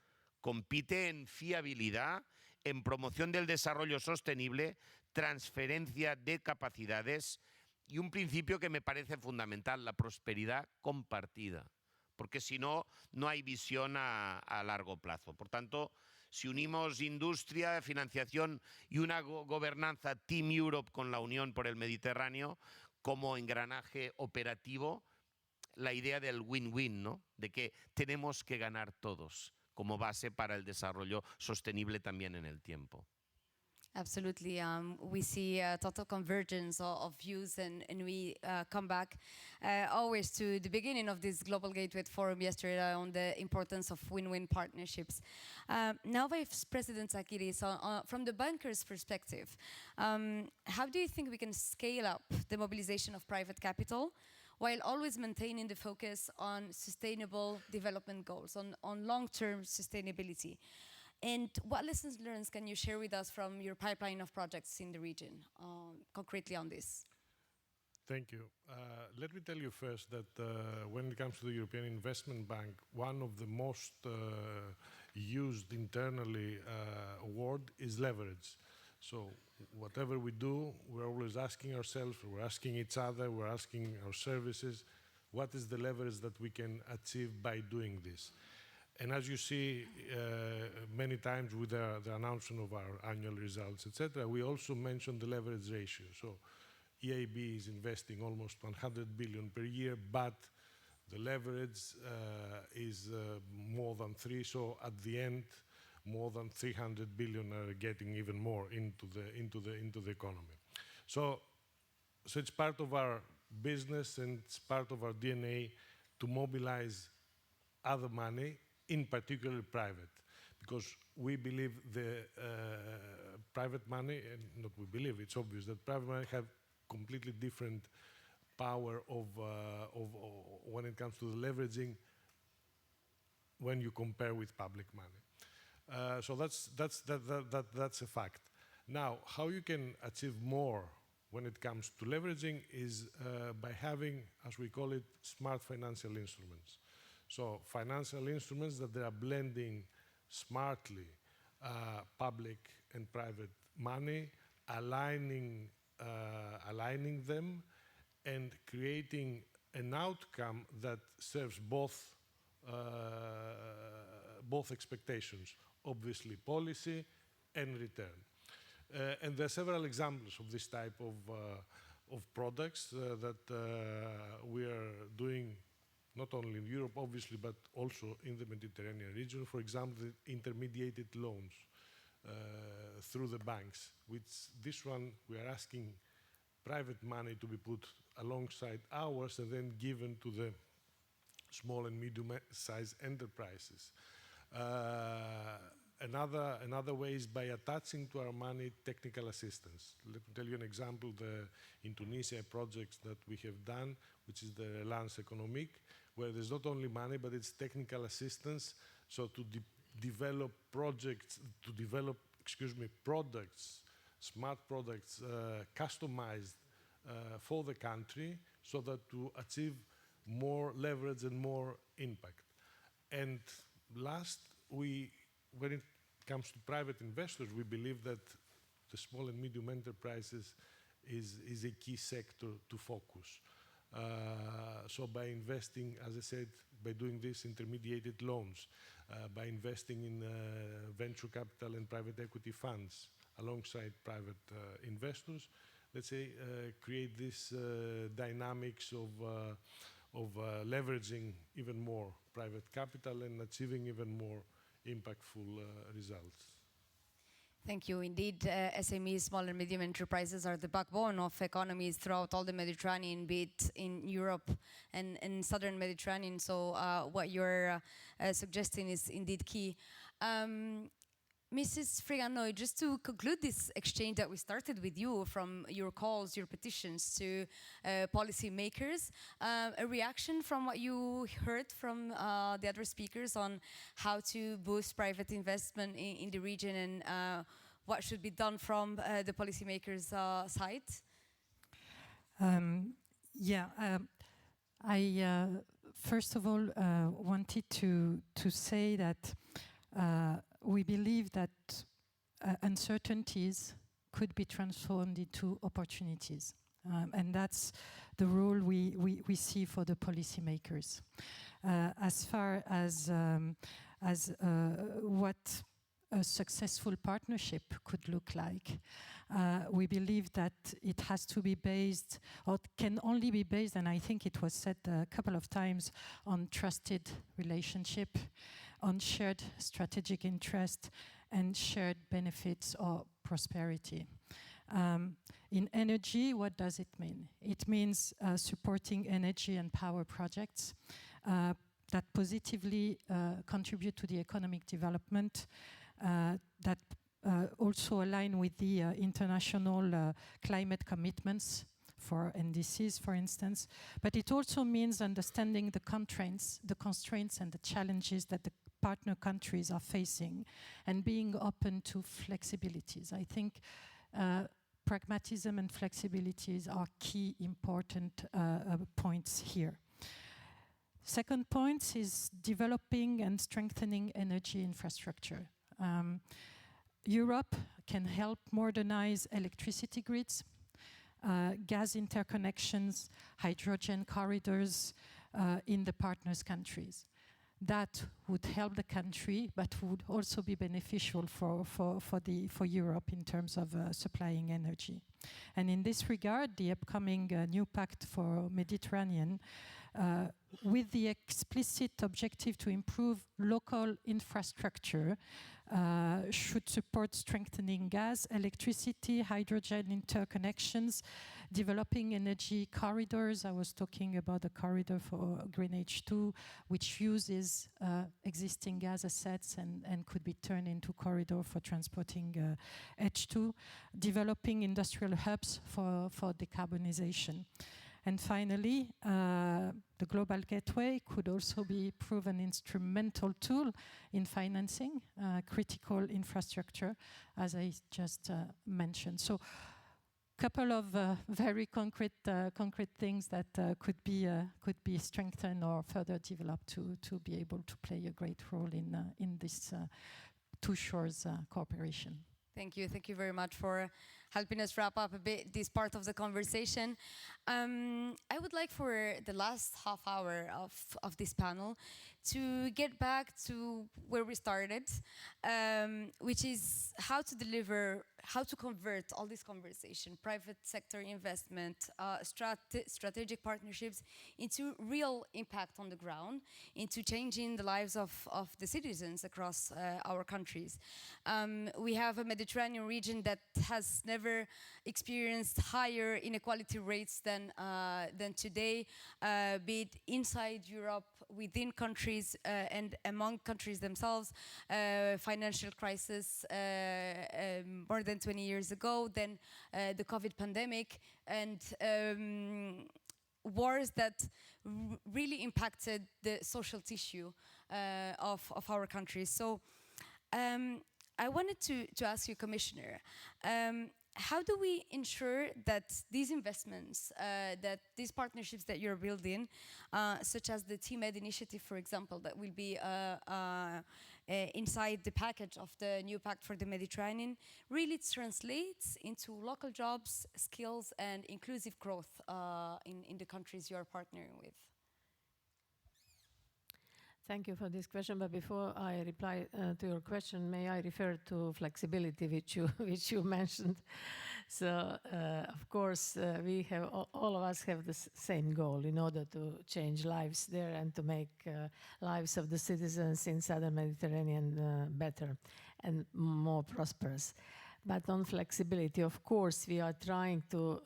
compite en fiabilidad, en promoción del desarrollo sostenible, transferencia de capacidades y un principio que me parece fundamental, la prosperidad compartida, porque si no, no hay visión a largo plazo. Por tanto, si unimos industria, financiación y una gobernanza Team Europe con la Unión por el Mediterráneo como engranaje operativo, la idea del win-win, ¿no? De que tenemos que ganar todos como base para el desarrollo sostenible también en el tiempo. Absolutely. We see a total convergence of views, and we come back always to the beginning of this Global Gateway Forum yesterday on the importance of win-win partnerships. Now, Vice President Zakiris, from the banker's perspective, how do you think we can scale up the mobilization of private capital while always maintaining the focus on sustainable development goals, on long-term sustainability? And what lessons learned can you share with us from your pipeline of projects in the region, concretely on this? Thank you. Let me tell you first that when it comes to the European Investment Bank, one of the most used internally word is leverage. So whatever we do, we're always asking ourselves, we're asking each other, we're asking our services, what is the leverage that we can achieve by doing this? And as you see many times with the announcement of our annual results, etc., we also mention the leverage ratio. So EIB is investing almost 100 billion per year, but the leverage is more than 3. So at the end, more than 300 billion are getting even more into the economy. So it's part of our business and it's part of our DNA to mobilize other money, in particular private, because we believe the private money, and not we believe, it's obvious that private money have completely different power of when it comes to the leveraging when you compare with public money. So that's a fact. Now, how you can achieve more when it comes to leveraging is by having, as we call it, smart financial instruments. So financial instruments that they are blending smartly public and private money, aligning them, and creating an outcome that serves both expectations, obviously policy and return. And there are several examples of this type of products that we are doing not only in Europe, obviously, but also in the Mediterranean region. For example, the intermediated loans through the banks, which this one we are asking private money to be put alongside ours and then given to the small and medium-sized enterprises. Another way is by attaching to our money technical assistance. Let me tell you an example. In Tunisia, a project that we have done, which is the Relance Economique, where there's not only money, but it's technical assistance. So to develop projects, products, smart products, customized for the country, so that to achieve more leverage and more impact. And last, when it comes to private investors, we believe that the small and medium enterprises is a key sector to focus. So by investing, as I said, by doing this intermediated loans, by investing in venture capital and private equity funds alongside private investors, let's say, create this dynamics of leveraging even more private capital and achieving even more impactful results. Thank you. Indeed, SMEs, small and medium enterprises, are the backbone of economies throughout all the Mediterranean, be it in Europe and in southern Mediterranean. So what you're suggesting is indeed key. Mrs. Frigano, just to conclude this exchange that we started with you, from your calls, your petitions to policymakers, a reaction from what you heard from the other speakers on how to boost private investment in the region and what should be done from the policymakers' side? I first of all wanted to say that we believe that uncertainties could be transformed into opportunities. And that's the role we see for the policymakers. As far as what a successful partnership could look like, we believe that it has to be based, or can only be based, and I think it was said a couple of times, on trusted relationship, on shared strategic interest and shared benefits or prosperity. In energy, what does it mean? It means supporting energy and power projects that positively contribute to the economic development, that also align with the international climate commitments for NDCs, for instance. But it also means understanding the constraints and the challenges that the partner countries are facing and being open to flexibilities. I think pragmatism and flexibilities are key important points here. Second point is developing and strengthening energy infrastructure. Europe can help modernize electricity grids, gas interconnections, hydrogen corridors in the partners' countries. That would help the country, but would also be beneficial for Europe in terms of supplying energy. And in this regard, the upcoming new pact for Mediterranean, with the explicit objective to improve local infrastructure, should support strengthening gas, electricity, hydrogen interconnections, developing energy corridors. I was talking about the corridor for Green H2, which uses existing gas assets and could be turned into corridor for transporting H2, developing industrial hubs for decarbonization. And finally, the Global Gateway could also be proven instrumental tool in financing critical infrastructure, as I just mentioned. So, couple of very concrete things that could be strengthened or further developed to be able to play a great role in this two shores cooperation. Thank you very much for helping us wrap up a bit this part of the conversation. I would like for the last half hour of this panel to get back to where we started, which is how to deliver, how to convert all this conversation, private sector investment, strategic partnerships into real impact on the ground, into changing the lives of the citizens across our countries. We have a Mediterranean region that has never experienced higher inequality rates than today, be it inside Europe, within countries, and among countries themselves. Financial crisis more than 20 years ago, then the COVID pandemic, and wars that really impacted the social tissue of our countries. So I wanted to ask you, Commissioner, how do we ensure that these investments, that these partnerships that you're building, such as the TMED initiative, for example, that will be inside the package of the new Pact for the Mediterranean, really translates into local jobs, skills, and inclusive growth in the countries you are partnering with? Thank you for this question. But before I reply to your question, may I refer to flexibility, which you mentioned. So, of course, we have all of us have the same goal in order to change lives there and to make lives of the citizens in southern Mediterranean better and more prosperous. But on flexibility, of course, we are trying to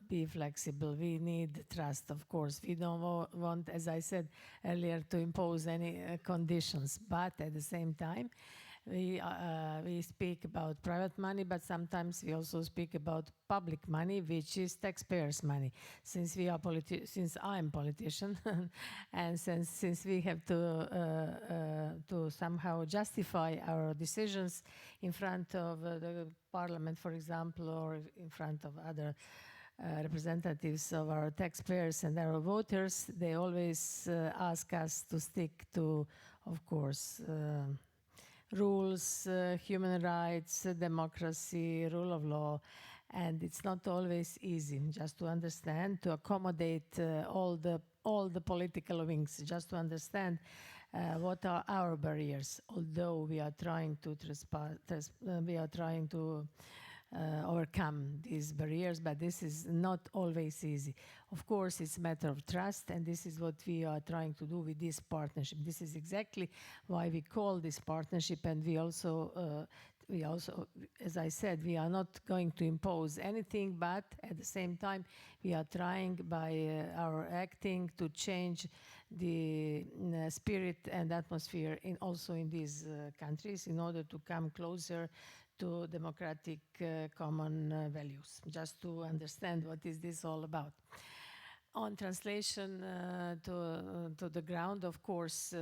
be flexible. We need trust, of course. We don't want, as I said earlier, to impose any conditions. But at the same time, we speak about private money, but sometimes we also speak about public money, which is taxpayers' money. Since I'm politician, and since we have to somehow justify our decisions in front of the parliament, for example, or in front of other representatives of our taxpayers and our voters, they always ask us to stick to, of course, rules, human rights, democracy, rule of law, and it's not always easy just to understand, to accommodate all the political wings, just to understand what are our barriers. Although we are trying to overcome these barriers, but this is not always easy. Of course, it's a matter of trust, and this is what we are trying to do with this partnership. This is exactly why we call this partnership, and we also, as I said, we are not going to impose anything, but at the same time, we are trying by our acting to change the spirit and atmosphere also in these countries in order to come closer to democratic common values, just to understand what is this all about. On translation to the ground, of course,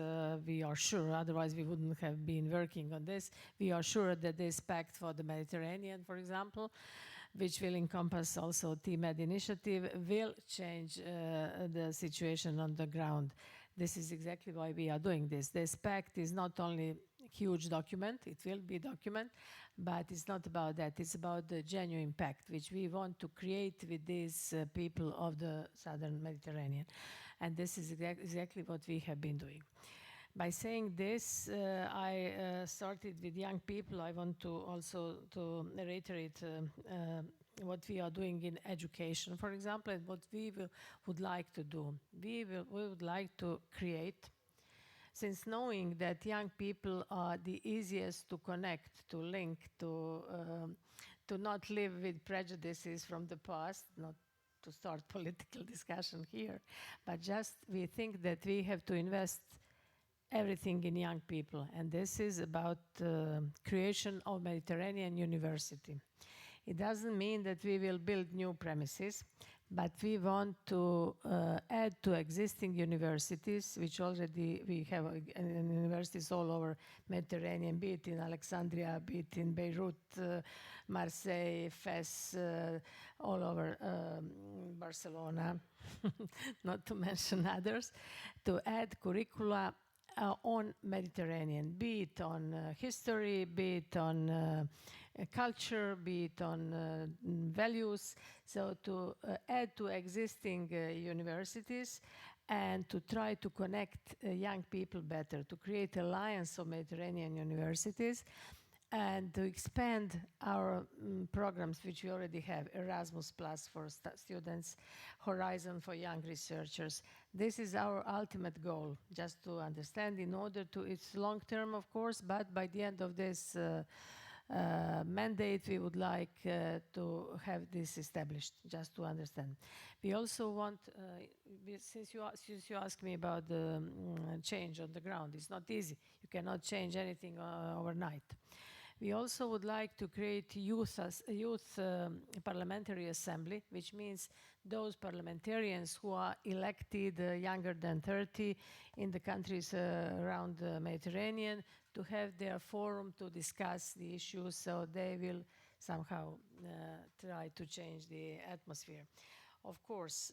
we are sure, otherwise we wouldn't have been working on this, we are sure that this Pact for the Mediterranean, for example, which will encompass also TMED initiative, will change the situation on the ground. This is exactly why we are doing this. This pact is not only a huge document, it will be a document, but it's not about that. It's about the genuine pact, which we want to create with these people of the southern Mediterranean. And this is exactly what we have been doing. By saying this, I started with young people. I want to also to reiterate what we are doing in education, for example, and what we would like to do. We would like to create, since knowing that young people are the easiest to connect, to link, to not live with prejudices from the past, not to start political discussion here, but just we think that we have to invest everything in young people, and this is about creation of Mediterranean University. It doesn't mean that we will build new premises, but we want to add to existing universities, which already we have universities all over Mediterranean, be it in Alexandria, be it in Beirut, Marseille, Fes, all over Barcelona, not to mention others, to add curricula on Mediterranean, be it on history, be it on culture, be it on values. So to add to existing universities and to try to connect young people better, to create alliance of Mediterranean universities and to expand our programs which we already have, Erasmus Plus for students, Horizon for young researchers. This is our ultimate goal, just to understand in order to, it's long term of course, but by the end of this mandate we would like to have this established, just to understand. We also want, since you asked me about the change on the ground, it's not easy. You cannot change anything overnight. We also would like to create youth parliamentary assembly, which means those parliamentarians who are elected younger than 30 in the countries around the Mediterranean to have their forum to discuss the issues, so they will somehow try to change the atmosphere. Of course,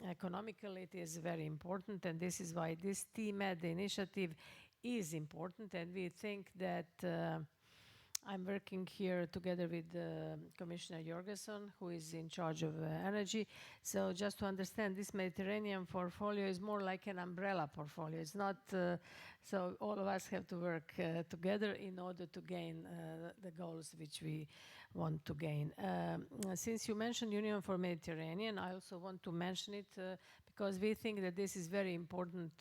economically it is very important, and this is why this TMED initiative is important, and we think that I'm working here together with Commissioner Jorgensen, who is in charge of energy. So just to understand, this Mediterranean portfolio is more like an umbrella portfolio. It's not, so all of us have to work together in order to gain the goals which we want to gain. Since you mentioned Union for Mediterranean, I also want to mention it because we think that this is very important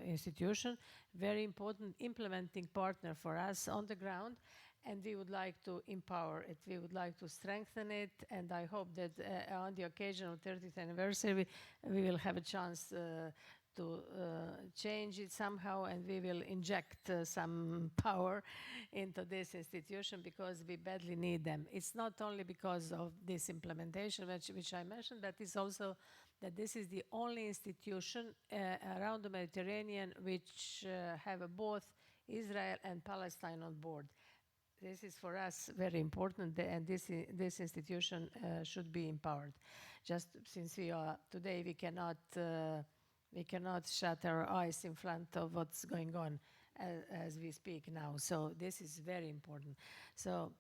institution, very important implementing partner for us on the ground. And we would like to empower it. We would like to strengthen it. And I hope that on the occasion of 30th anniversary, we will have a chance to change it somehow, and we will inject some power into this institution because we badly need them. It's not only because of this implementation, which I mentioned, but it's also that this is the only institution around the Mediterranean which have both Israel and Palestine on board. This is for us very important, and this institution should be empowered. Just since we are today, we cannot shut our eyes in front of what's going on as we speak now. So this is very important. So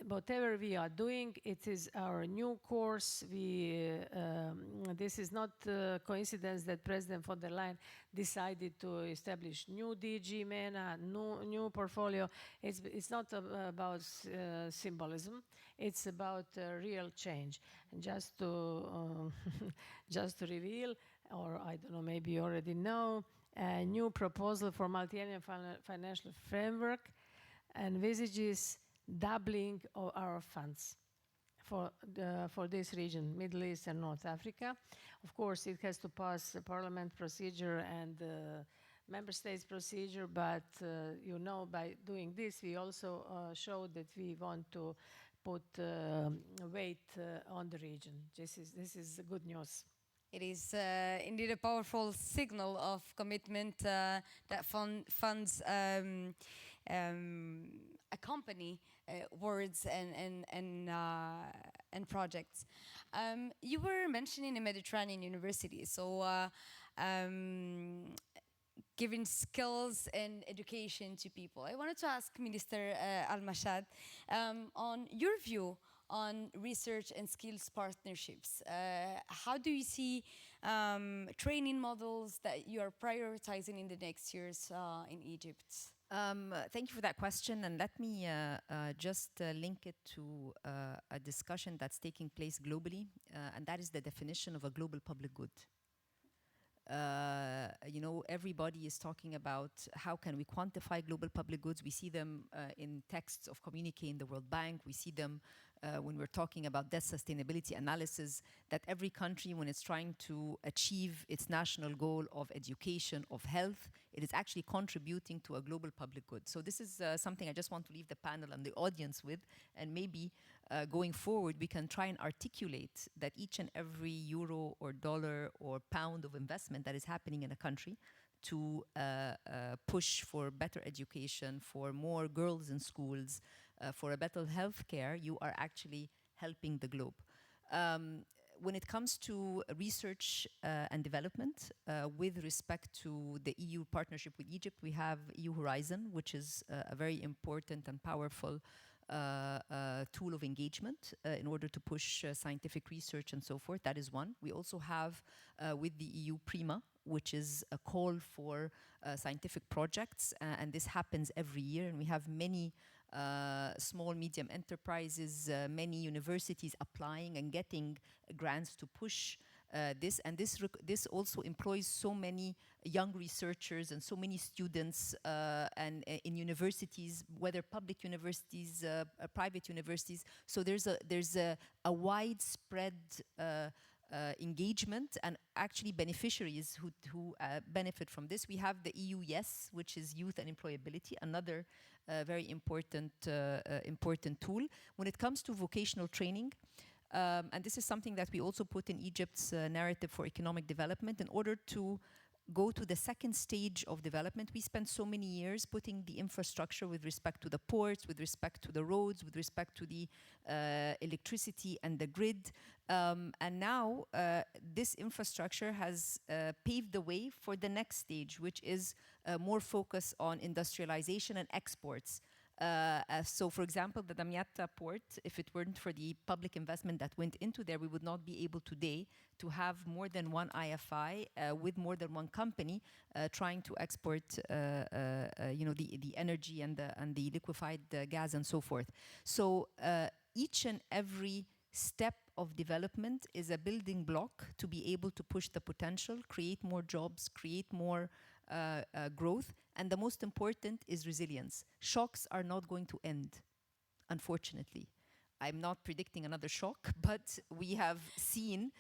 whatever we are doing, it is our new course. This is not a coincidence that President von der Leyen decided to establish new DG MENA, new portfolio. It's not about symbolism. It's about real change. And just to just to reveal, or I don't know, maybe you already know, a new proposal for multi-annual financial framework envisages doubling of our funds for this region, Middle East and North Africa. Of course, it has to pass a parliament procedure and member states procedure, but you know, by doing this, we also show that we want to put weight on the region. This is good news. It is indeed a powerful signal of commitment that funds accompany words and projects. You were mentioning a Mediterranean university, so giving skills and education to people. I wanted to ask Minister Al-Mashad on your view on research and skills partnerships. How do you see training models that you are prioritizing in the next years in Egypt? Thank you for that question, and let me just link it to a discussion that's taking place globally, and that is the definition of a global public good. You know, everybody is talking about how can we quantify global public goods. We see them in texts of communique in the World Bank. We see them when we're talking about debt sustainability analysis, that every country, when it's trying to achieve its national goal of education, of health, it is actually contributing to a global public good. So this is something I just want to leave the panel and the audience with, and maybe going forward, we can try and articulate that each and every euro or dollar or pound of investment that is happening in a country to push for better education, for more girls in schools, for a better healthcare, you are actually helping the globe. when it comes to research and development, with respect to the EU partnership with Egypt, we have EU Horizon, which is a very important and powerful tool of engagement in order to push scientific research and so forth. That is one. We also have with the EU Prima, which is a call for scientific projects, and this happens every year, and we have many small, medium enterprises, many universities applying and getting grants to push this, and this also employs so many young researchers and so many students and in universities, whether public universities, private universities. So there's a widespread engagement and actually beneficiaries who benefit from this. We have the EU Yes, which is youth and employability, another very important tool. When it comes to vocational training, and this is something that we also put in Egypt's narrative for economic development. In order to go to the second stage of development, we spent so many years putting the infrastructure with respect to the ports, with respect to the roads, with respect to the electricity and the grid. And now this infrastructure has paved the way for the next stage, which is more focus on industrialization and exports. So, for example, the Damietta port, if it weren't for the public investment that went into there, we would not be able today to have more than one IFI with more than one company trying to export, the energy and the liquefied gas and so forth. So each and every step of development is a building block to be able to push the potential, create more jobs, create more growth, and the most important is resilience. Shocks are not going to end, unfortunately. I'm not predicting another shock, but we have seen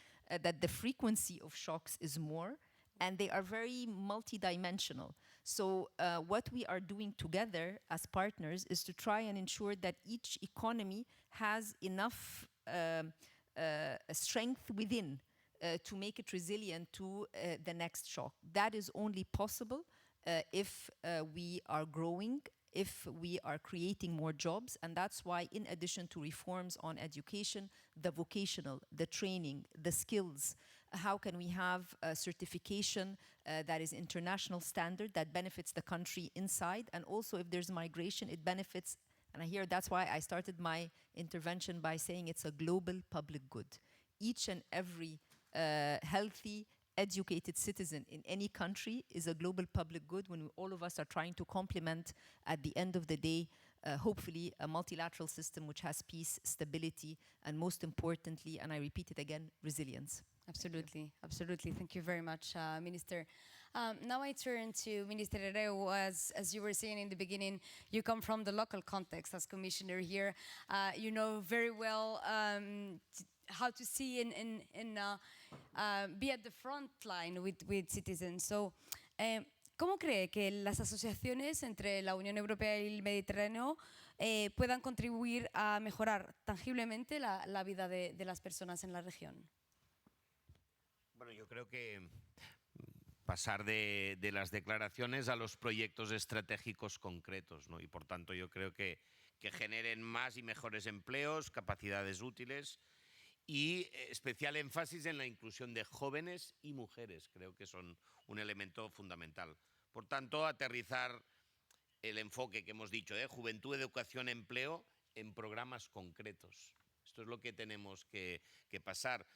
that the frequency of shocks is more, and they are very multidimensional. So what we are doing together as partners is to try and ensure that each economy has enough strength within to make it resilient to the next shock. That is only possible if we are growing, if we are creating more jobs, and that's why, in addition to reforms on education, the vocational, the training, the skills, how can we have a certification that is international standard that benefits the country inside, and also if there's migration, it benefits. And here, that's why I started my intervention by saying it's a global public good. Each and every healthy, educated citizen in any country is a global public good when all of us are trying to complement, at the end of the day, hopefully a multilateral system which has peace, stability, and most importantly, and I repeat it again, resilience. Absolutely, absolutely. Thank you very much, Minister. Now I turn to Minister Herrero. As you were saying in the beginning, you come from the local context as commissioner here. You know very well how to see and be at the front line with citizens. So, ¿cómo cree que las asociaciones entre la Unión Europea y el Mediterráneo puedan contribuir a mejorar tangiblemente la vida de las personas en la región? Bueno, yo creo que pasar de las declaraciones a los proyectos estratégicos concretos, ¿no? Y por tanto yo creo que generen más y mejores empleos, capacidades útiles y especial énfasis en la inclusión de jóvenes y mujeres. Creo que son un elemento fundamental. Por tanto, aterrizar el enfoque que hemos dicho, juventud, educación, empleo, en programas concretos. Esto es lo que tenemos que pasar.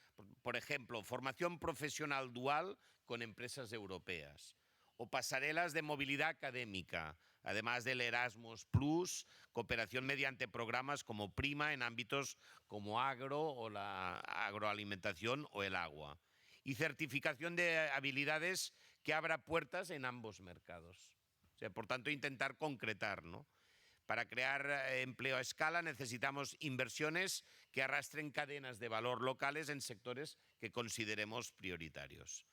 Por ejemplo, formación profesional dual con empresas europeas o pasarelas de movilidad académica, además del Erasmus Plus, cooperación mediante programas como Prima en ámbitos como agro o la agroalimentación o el agua. Y certificación de habilidades que abra puertas en ambos mercados. O sea, por tanto, intentar concretar, ¿no? Para crear empleo a escala necesitamos inversiones que arrastren cadenas de valor locales en sectores que consideremos prioritarios.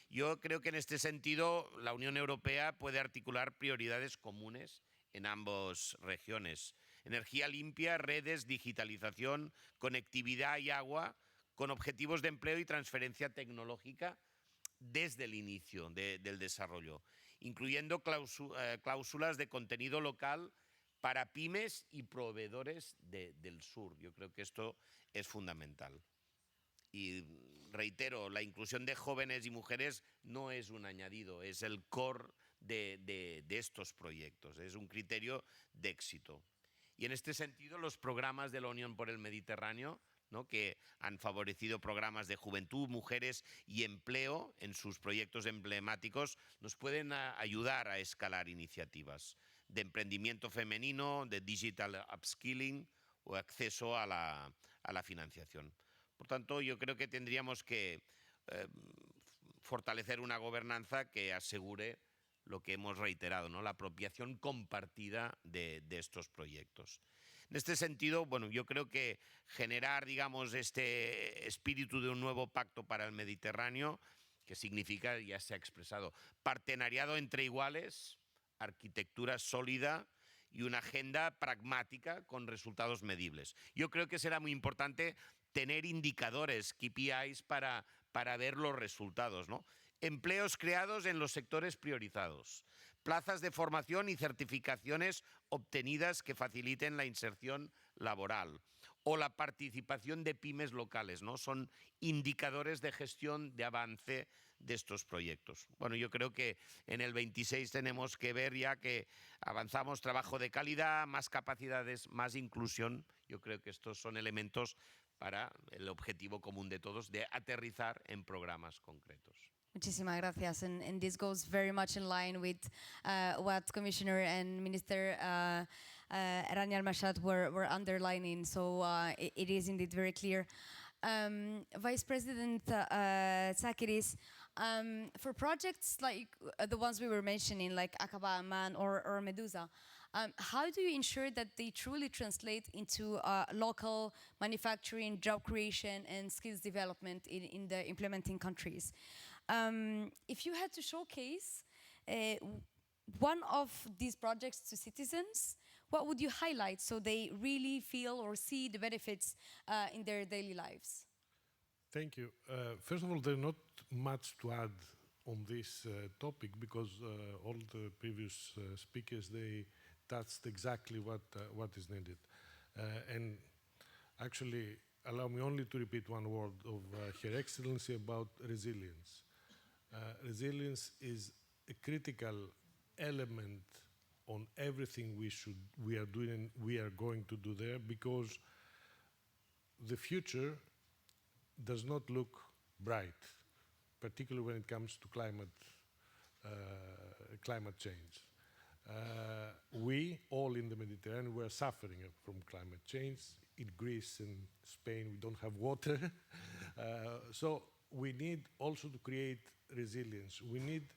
Yo creo que en este sentido la Unión Europea puede articular prioridades comunes en ambas regiones. Energía limpia, redes, digitalización, conectividad y agua, con objetivos de empleo y transferencia tecnológica desde el inicio del desarrollo, incluyendo cláusulas de contenido local para pymes y proveedores del sur. Yo creo que esto es fundamental. Y reitero, la inclusión de jóvenes y mujeres no es un añadido, es el core de estos proyectos, es un criterio de éxito. Y en este sentido, los programas de la Unión por el Mediterráneo, ¿no?, que han favorecido programas de juventud, mujeres y empleo en sus proyectos emblemáticos, nos pueden ayudar a escalar iniciativas de emprendimiento femenino, de digital upskilling o acceso a la financiación. Por tanto, yo creo que tendríamos que fortalecer una gobernanza que asegure lo que hemos reiterado, ¿no?, la apropiación compartida de estos proyectos. En este sentido, bueno, yo creo que generar, digamos, este espíritu de un nuevo pacto para el Mediterráneo, que significa, ya se ha expresado, partenariado entre iguales, arquitectura sólida y una agenda pragmática con resultados medibles. Yo creo que será muy importante tener indicadores, KPIs, para ver los resultados, ¿no? Empleos creados en los sectores priorizados, plazas de formación y certificaciones obtenidas que faciliten la inserción laboral o la participación de pymes locales, ¿no? Son indicadores de gestión de avance de estos proyectos. Bueno, yo creo que en el 26 tenemos que ver ya que avanzamos trabajo de calidad, más capacidades, más inclusión. Yo creo que estos son elementos para el objetivo común de todos de aterrizar en programas concretos. Muchísimas gracias. And this goes very much in line with what Commissioner and Minister Rania Al-Mashad were underlining. So it is indeed very clear. Vice President Tsakiris, for projects like the ones we were mentioning, like Aqaba Amman or Medusa, how do you ensure that they truly translate into local manufacturing, job creation, and skills development in the implementing countries? If you had to showcase one of these projects to citizens, what would you highlight so they really feel or see the benefits in their daily lives? Thank you. First of all, there's not much to add on this topic because all the previous speakers, they touched exactly what is needed. And actually, allow me only to repeat one word of Her Excellency about resilience. Resilience is a critical element on everything we are doing and we are going to do there, because the future does not look bright, particularly when it comes to climate change. We all in the Mediterranean, we are suffering from climate change. In Greece and Spain, we don't have water. So we need also to create resilience. We need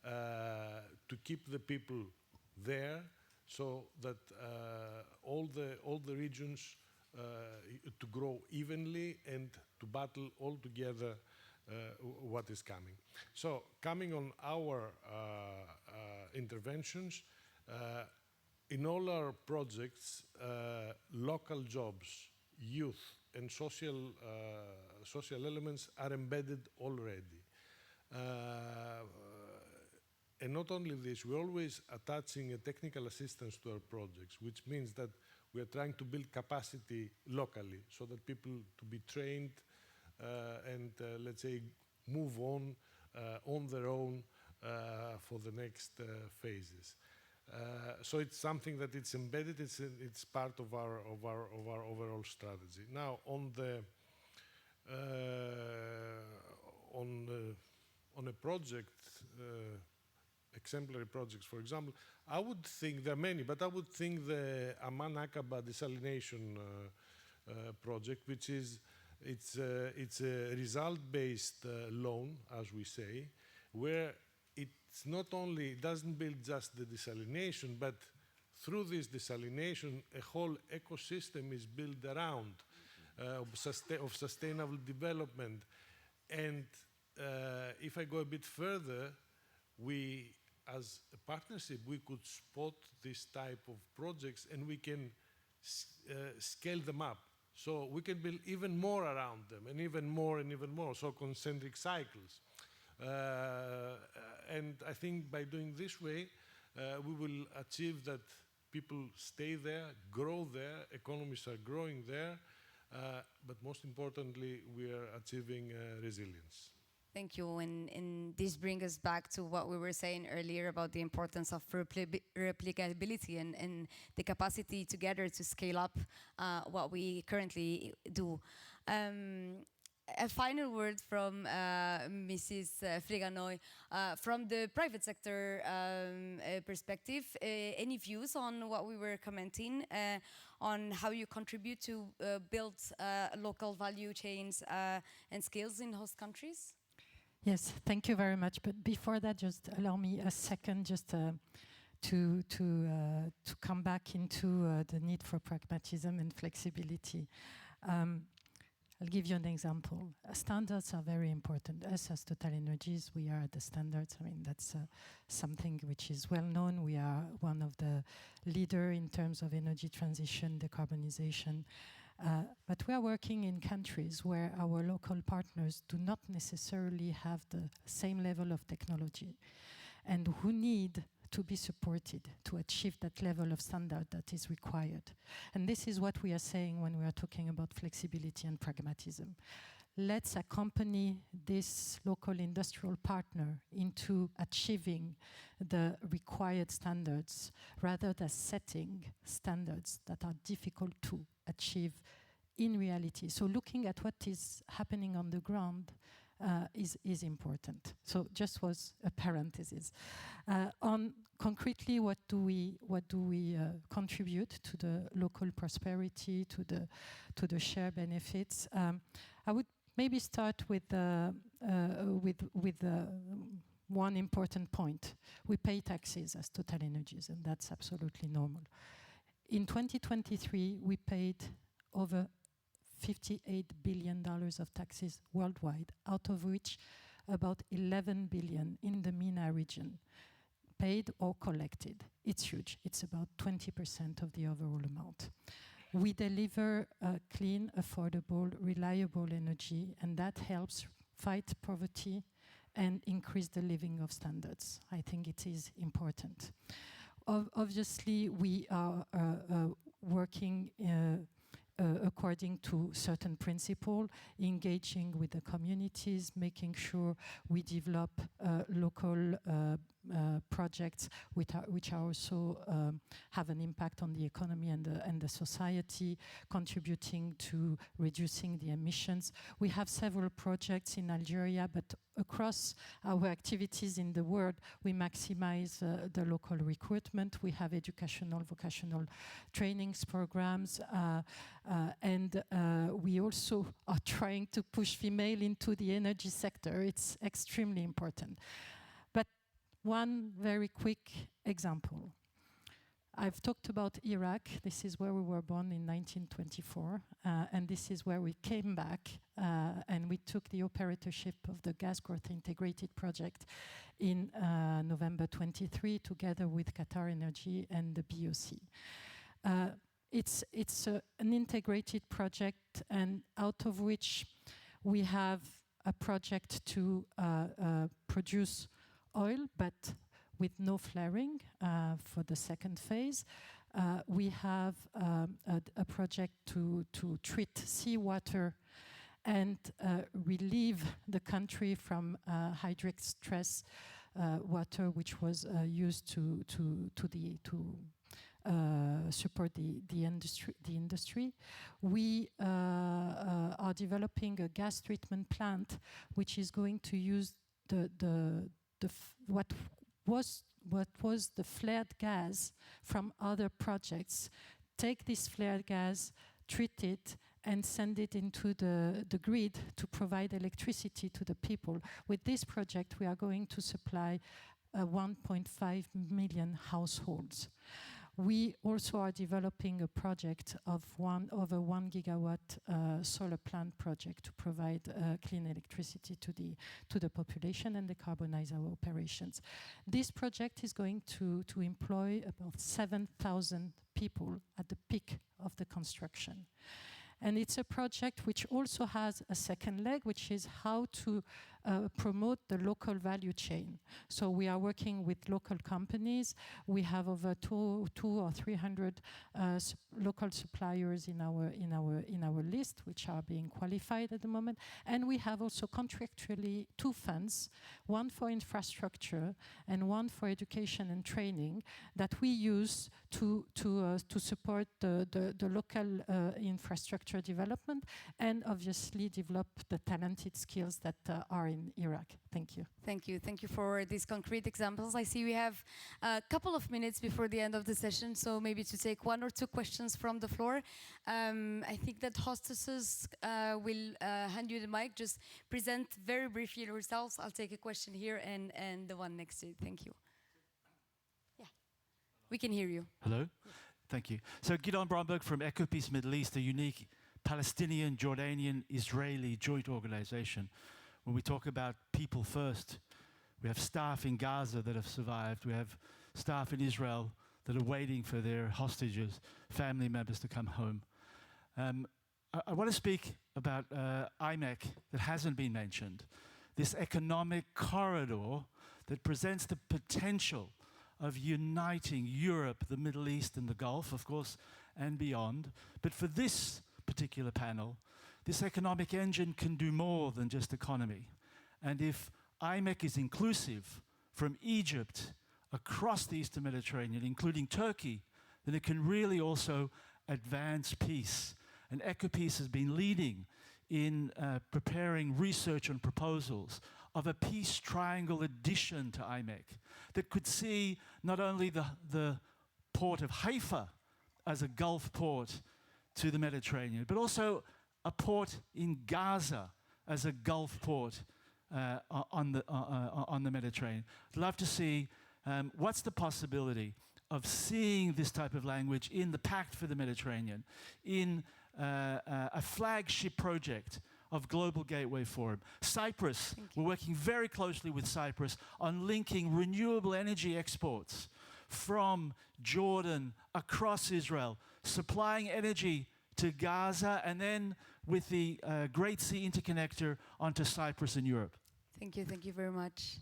to keep the people there so that all the regions to grow evenly and to battle all together what is coming. So coming on our interventions, in all our projects, local jobs, youth, and social elements are embedded already. And not only this, we're always attaching a technical assistance to our projects, which means that we are trying to build capacity locally so that people to be trained and, let's say, move on their own for the next phases. So it's something that it's embedded, it's part of our overall strategy. Now, on a project, exemplary projects, for example, I would think there are many, but I would think the Amman Aqaba desalination project, which is it's a result-based loan, as we say, where it's not only, it doesn't build just the desalination, but through this desalination, a whole ecosystem is built around of sustainable development. And if I go a bit further, we, as a partnership, we could spot this type of projects and we can scale them up. So we can build even more around them, and even more, so concentric cycles. And I think by doing this way, we will achieve that people stay there, grow there, economies are growing there, but most importantly, we are achieving resilience. Thank you. And this brings us back to what we were saying earlier about the importance of replicability and the capacity together to scale up what we currently do. A final word from Mrs. Freganoy. From the private sector perspective, any views on what we were commenting on how you contribute to build local value chains and skills in host countries? Yes, thank you very much. But before that, just allow me a second just to come back into the need for pragmatism and flexibility. I'll give you an example. Standards are very important. Us as Total Energies, we are at the standards. I mean, that's something which is well known. We are one of the leaders in terms of energy transition, decarbonization. But we are working in countries where our local partners do not necessarily have the same level of technology and who need to be supported to achieve that level of standard that is required. And this is what we are saying when we are talking about flexibility and pragmatism. Let's accompany this local industrial partner into achieving the required standards rather than setting standards that are difficult to achieve in reality. So looking at what is happening on the ground is important. So just was a parenthesis. On concretely, what do we contribute to the local prosperity, to the shared benefits? I would maybe start with one important point. We pay taxes as Total Energies, and that's absolutely normal. In 2023, we paid over $58 billion of taxes worldwide, out of which about 11 billion in the MENA region, paid or collected. It's huge. It's about 20% of the overall amount. We deliver clean, affordable, reliable energy, and that helps fight poverty and increase the living of standards. I think it is important. Obviously, we are working according to certain principles, engaging with the communities, making sure we develop local projects which are also have an impact on the economy and the society, contributing to reducing the emissions. We have several projects in Algeria, but across our activities in the world, we maximize the local recruitment. We have educational, vocational trainings programs, and we also are trying to push female into the energy sector. It's extremely important. But one very quick example. I've talked about Iraq. This is where we were born in 1924, and this is where we came back and we took the operatorship of the gas growth integrated project in November 23 together with Qatar Energy and the BOC. It's an integrated project, and out of which we have a project to produce oil, but with no flaring for the second phase. We have a project to treat seawater and relieve the country from hydric stress water, which was used to support the industry. We are developing a gas treatment plant, which is going to use what was the flared gas from other projects, take this flared gas, treat it, and send it into the grid to provide electricity to the people. With this project, we are going to supply 1.5 million households. We also are developing a project of over 1 gigawatt solar plant project to provide clean electricity to the population and decarbonize our operations. This project is going to employ about 7,000 people at the peak of the construction. And it's a project which also has a second leg, which is how to promote the local value chain. So we are working with local companies. We have over two or 300 local suppliers in our list, which are being qualified at the moment. And we have also contractually 2 funds, one for infrastructure and one for education and training, that we use to support the local infrastructure development and obviously develop the talented skills that are in Iraq. Thank you. Thank you. Thank you for these concrete examples. I see we have a couple of minutes before the end of the session, so maybe to take 1 or 2 questions from the floor. I think that hostesses will hand you the mic. Just present very briefly yourselves. I'll take a question here and the one next to you. Thank you. Yeah, we can hear you. Hello. Thank you. So Gidon Bromberg from EcoPeace Middle East, a unique Palestinian, Jordanian, Israeli joint organization. When we talk about people first, we have staff in Gaza that have survived. We have staff in Israel that are waiting for their hostages, family members to come home. I want to speak about IMEC that hasn't been mentioned. This economic corridor that presents the potential of uniting Europe, the Middle East and the Gulf, of course, and beyond. But for this particular panel, this economic engine can do more than just economy. And if IMEC is inclusive from Egypt across the Eastern Mediterranean, including Turkey, then it can really also advance peace. And EcoPeace has been leading in preparing research and proposals of a peace triangle addition to IMEC that could see not only the port of Haifa as a Gulf port to the Mediterranean, but also a port in Gaza as a Gulf port on the Mediterranean. I'd love to see what's the possibility of seeing this type of language in the Pact for the Mediterranean, in a flagship project of Global Gateway Forum. Cyprus, we're working very closely with Cyprus on linking renewable energy exports from Jordan across Israel, supplying energy to Gaza, and then with the Great Sea Interconnector onto Cyprus and Europe. Thank you very much.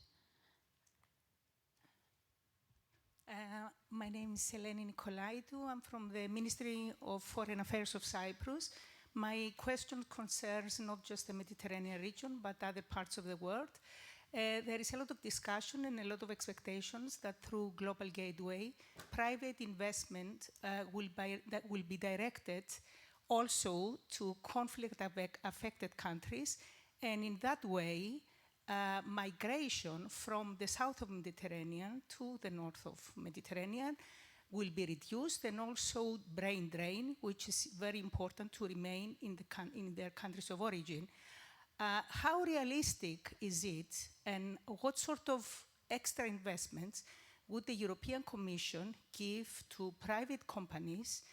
My name is Eleni Nikolaidou. I'm from the Ministry of Foreign Affairs of Cyprus. My question concerns not just the Mediterranean region, but other parts of the world. There is a lot of discussion and a lot of expectations that through Global Gateway, private investment that will be directed also to conflict-affected countries, and in that way, migration from the south of Mediterranean to the north of Mediterranean will be reduced, and also brain drain, which is very important to remain in their countries of origin. How realistic is it, and what sort of extra investments would the European Commission give to private companies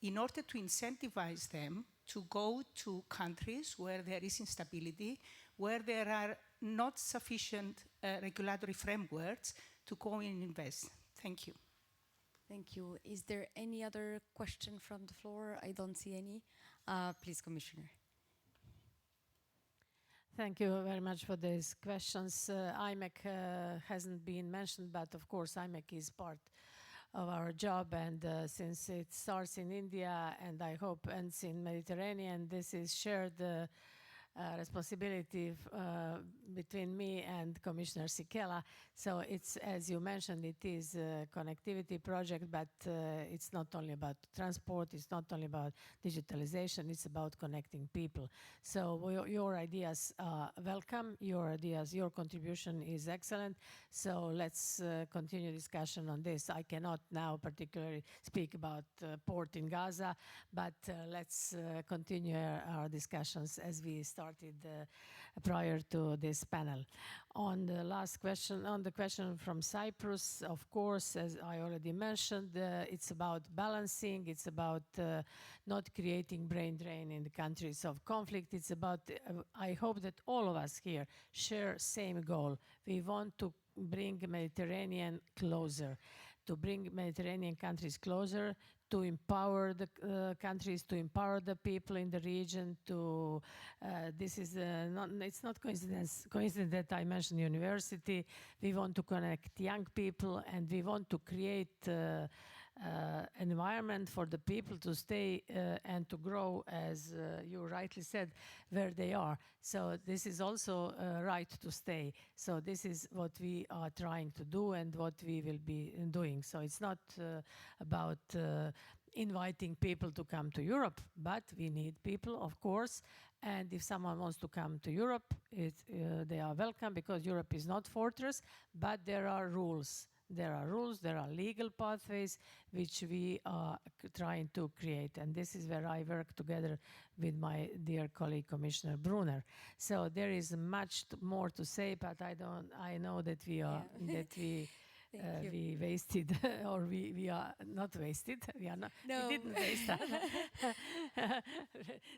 in order to incentivize them to go to countries where there is instability, where there are not sufficient regulatory frameworks to go and invest? Thank you. Thank you. Is there any other question from the floor? I don't see any. Please, Commissioner. Thank you very much for these questions. IMEC hasn't been mentioned, but of course IMEC is part of our job, and since it starts in India and I hope ends in Mediterranean, this is shared responsibility between me and Commissioner Sikela. So it's, as you mentioned, it is a connectivity project, but it's not only about transport, it's not only about digitalization, it's about connecting people. So your ideas are welcome, your contribution is excellent. So let's continue discussion on this. I cannot now particularly speak about port in Gaza, but let's continue our discussions as we started prior to this panel. On the last question, on the question from Cyprus, of course, as I already mentioned, it's about balancing, it's about not creating brain drain in the countries of conflict. It's about, I hope that all of us here share same goal. We want to bring the Mediterranean closer. to bring Mediterranean countries closer, to empower the countries, to empower the people in the region. This is it's not coincidence that I mentioned university. We want to connect young people, and we want to create environment for the people to stay and to grow, as you rightly said, where they are. So this is also a right to stay. So this is what we are trying to do and what we will be doing. So it's not about inviting people to come to Europe, but we need people, of course. And if someone wants to come to Europe, they are welcome, because Europe is not fortress, but there are rules. There are rules, there are legal pathways which we are trying to create. And this is where I work together with my dear colleague, Commissioner Brunner. So there is much more to say, but I know that we are, we wasted, or we are not wasted. We are not, No. we didn't waste that.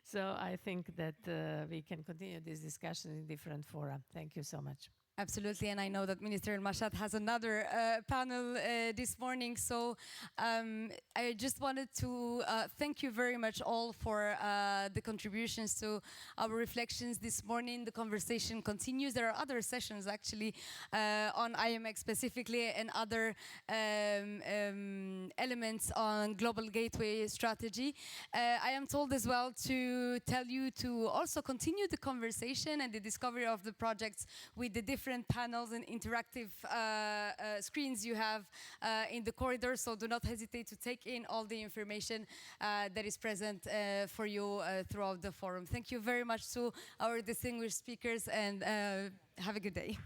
So I think that we can continue this discussion in different fora. Thank you so much. Absolutely, and I know that Minister El Mashad has another panel this morning, so I just wanted to thank you very much all for the contributions to our reflections this morning. The conversation continues. There are other sessions actually on IMX specifically, and other elements on Global Gateway strategy. I am told as well to tell you to also continue the conversation and the discovery of the projects with the different panels and interactive screens you have in the corridor, so do not hesitate to take in all the information that is present for you throughout the forum. Thank you very much to our distinguished speakers, and have a good day.